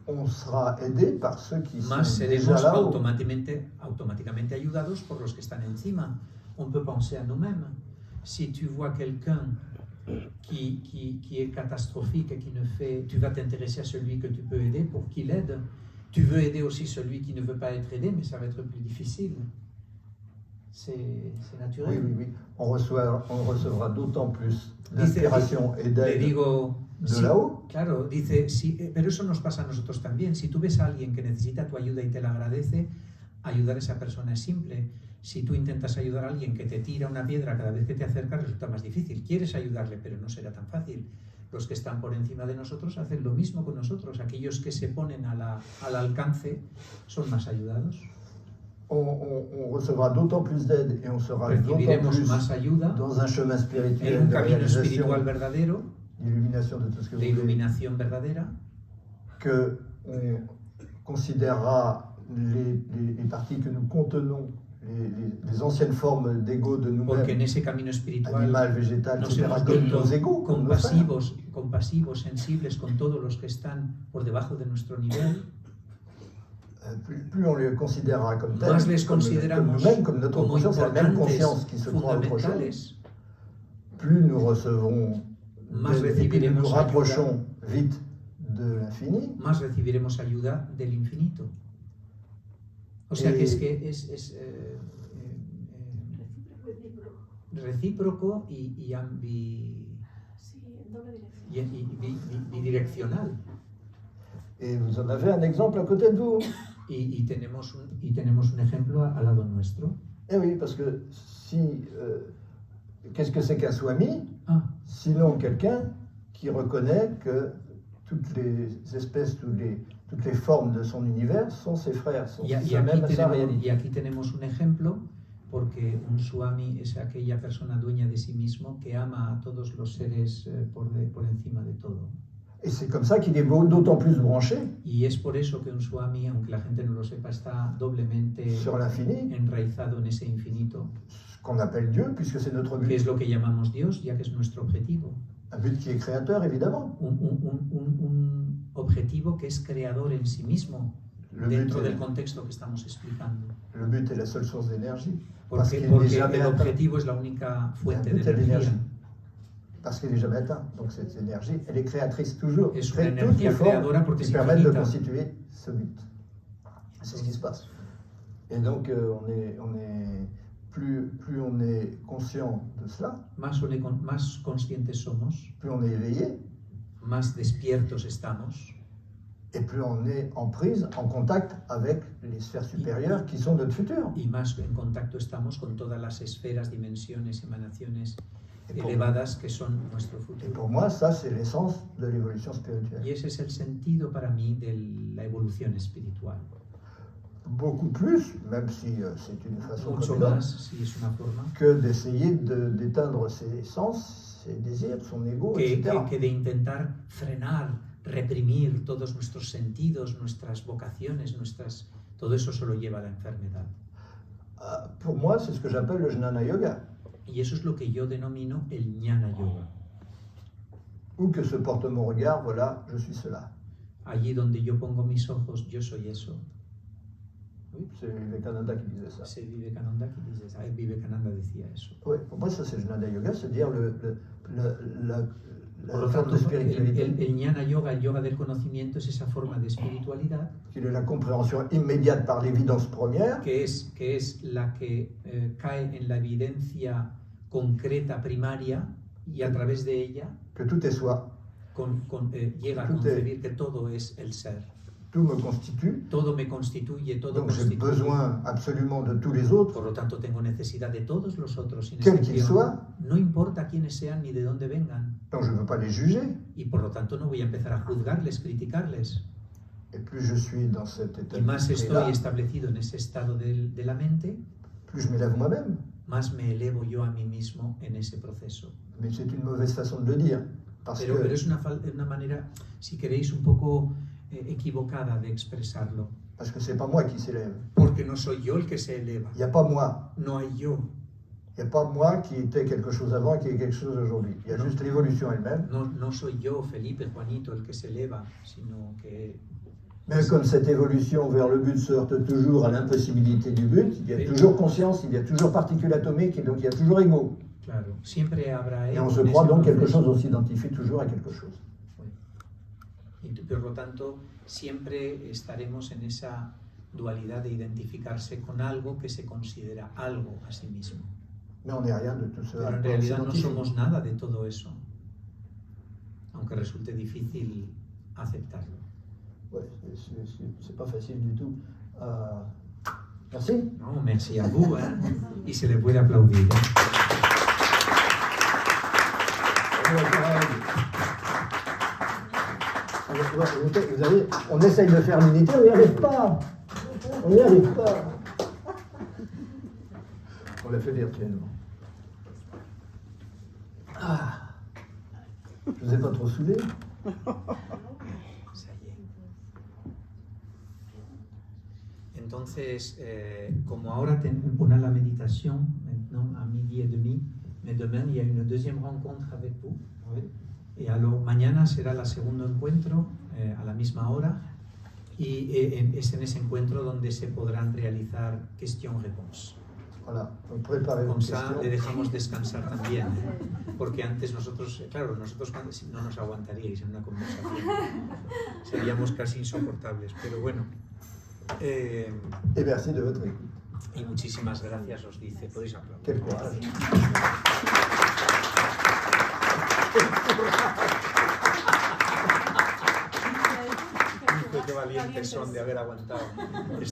on sera aidé par ceux qui más sont déjà seremos là-haut. automáticamente ayudados por los que están encima. On peut penser à nous-mêmes. Si tu vois quelqu'un qui est catastrophique et qui ne fait... Tu vas t'intéresser à celui que tu peux aider pour qu'il aide. Tu veux aider aussi celui qui ne veut pas être aidé, mais ça va être plus difficile. C'est naturel. Oui, oui, oui. On recevra d'autant plus d'inspiration et Le d'aide digo, de sí, là-haut. claro, dice, sí, pero eso nos pasa a nosotros también. Si tú ves a alguien que necesita tu ayuda y te la agradece, ayudar a esa persona es simple. Si tú intentas ayudar a alguien que te tira una piedra cada vez que te acercas, resulta más difícil. Quieres ayudarle, pero no será tan fácil. Los que están por encima de nosotros hacen lo mismo con nosotros. Aquellos que se ponen al alcance son más ayudados. On recevra d'autant plus d'aide et on sera d'autant Recibiremos plus más ayuda dans un chemin en spirituel un de camino réalisation, espiritual verdadero, d'illumination de tout ce que de vous voulez, iluminación verdadera, que on considérera les parties que nous contenons, les anciennes formes d'ego de porque en nous-mêmes, ese camino espiritual animal, végétal, nos etc., hemos comme nos vuelto égos, comme nos frères. compasivos, sensibles con todos los que están por debajo de nuestro nivel. Plus on les considérera comme tels, Más les comme consideramos nous-mêmes, comme notre como conscience, la même importantes, conscience qui se croit autre chose, fundamentales, plus nous recevons más d'aide et plus nous nous recibiremos rapprochons vite de l'infini. más recibiremos ayuda del infinito. O sea que es recíproco y bidireccional. Et vous en avez un exemple à côté de vous. Y tenemos un ejemplo al lado nuestro. Eh oui, parce que si... qu'est-ce que c'est qu'un swami? Ah, Sinon quelqu'un qui reconnaît que toutes les espèces, toutes les formes de son univers sont ses frères, sont y aquí tenemos un ejemplo, porque un swami es aquella persona dueña de sí mismo que ama a todos los seres por encima de todo. Et c'est comme ça qu'il est d'autant plus branché Y es por eso que un swami, aunque la gente no lo sepa, está doblemente sur l'infini, enraizado en ese infinito, ce qu'on appelle Dieu, puisque c'est notre que but. es lo que llamamos Dios, ya que es nuestro objetivo. Un but qui est créateur, évidemment. Un objetivo que es creador en sí mismo, Le dentro but, del contexto que estamos explicando. le but est la seule source d'énergie. Porque el objetivo es la única fuente de energía. Parce qu'elle n'est jamais atteinte. Donc cette énergie, elle est créatrice toujours. Es Crée una toutes les energía formes creadora porque qui es permettent de infinita. constituer ce but. C'est ce qui se passe. Et donc plus on est conscient de cela, Más conscientes somos, plus on est éveillé, más despiertos estamos et plus on est en prise, en contact avec les sphères supérieures qui sont notre futur. y más en contacto estamos con todas las esferas, dimensiones, emanaciones elevadas que son nuestro Et futuro. pour moi, ça, c'est l'essence de l'évolution spirituelle. Y ese es el sentido para mí de la evolución espiritual. Beaucoup plus, même si c'est une façon Mucho comme une autre, más, si es una forma, que d'essayer d'éteindre ses sens, ses désirs, son ego, etc. que de intentar frenar, reprimir todos nuestros sentidos, nuestras vocaciones, todo eso solo lleva a la enfermedad. Pour moi, c'est ce que j'appelle le jnana yoga. Y eso es lo que yo denomino el jnana yoga. Où que se porte mon regard, voilà, je suis cela. Allí donde yo pongo mis ojos, yo soy eso. Oui, c'est Vivekananda qui disait ça. C'est Vivekananda qui disait ça. Vivekananda decía eso. Oui, pour moi, ça, c'est le jnana yoga, c'est-à-dire la Por lo forme tanto, de spiritualité, el jnana yoga, el yoga del conocimiento, es esa forma de espiritualidad qui est la compréhension immédiate par l'évidence première, que es la que cae en la evidencia concreta primaria y a través de ella que tout est soi, llega a Tout concebir que todo es el ser. tout me constitue, Todo me constituye, todo donc j'ai constituye. besoin absolument de tous les autres, Por lo tanto, tengo necesidad de todos los otros, sin quels qu'ils excepción. soient, No importa quiénes sean ni de dónde vengan. donc je ne veux pas les juger. Y por lo tanto, no voy a empezar a juzgarles, criticarles. Et plus je suis dans cet état Y más d'esprit-là, estoy establecido en ese estado de la mente, plus je m'élève moi-même. más me elevo yo a mí mismo en ese proceso. Mais c'est une mauvaise façon de le dire, parce Pero que es una manera, si queréis, un poco equivocada de expresarlo. c'est pas moi qui s'élève. Porque no soy yo el que se eleva. Il n'y a pas moi. No hay yo. Il n'y a pas moi qui était quelque chose avant, qui est quelque chose aujourd'hui. Il y a Non. juste l'évolution elle-même. No soy yo, Felipe, Juanito, el que se eleva, sino que... Mais comme cette évolution vers le but se heurte toujours à l'impossibilité du but, il y a Oui. toujours conscience, il y a toujours particule atomique, et donc il y a toujours ego. Claro, siempre habrá Et ego on se en croit ese donc quelque proceso. chose, on s'identifie toujours à quelque chose. Y por lo tanto, siempre estaremos en esa dualidad de identificarse con algo que se considera algo a sí mismo. Mais on n'est rien de tout cela. Pero en realidad no somos nada de todo eso, aunque resulte difícil aceptarlo. Ouais, c'est pas facile du tout. Merci. No, merci a vous, ¿eh? Y se le puede aplaudir. ¿Eh? Vous avez, on essaye de faire l'unité, on n'y arrive pas. On n'y arrive pas. On l'a fait virtuellement. Ah. Je vous ai pas trop saoulé. Ça y est. Entonces, como ahora on a la méditation, maintenant à 12:30, mais demain il y a une deuxième rencontre avec vous. Oui. Y mañana será el segundo encuentro a la misma hora y es en ese encuentro donde se podrán realizar question-réponse. Voilà, donc préparez vos Con ça, questions. le dejamos descansar también, porque antes nosotros no nos aguantaríais en una conversación, seríamos casi insoportables, pero bueno. Et merci de votre écoute. Y muchísimas gracias, os dice, podéis aplaudir. Quel courage. Qué valientes son de haber aguantado.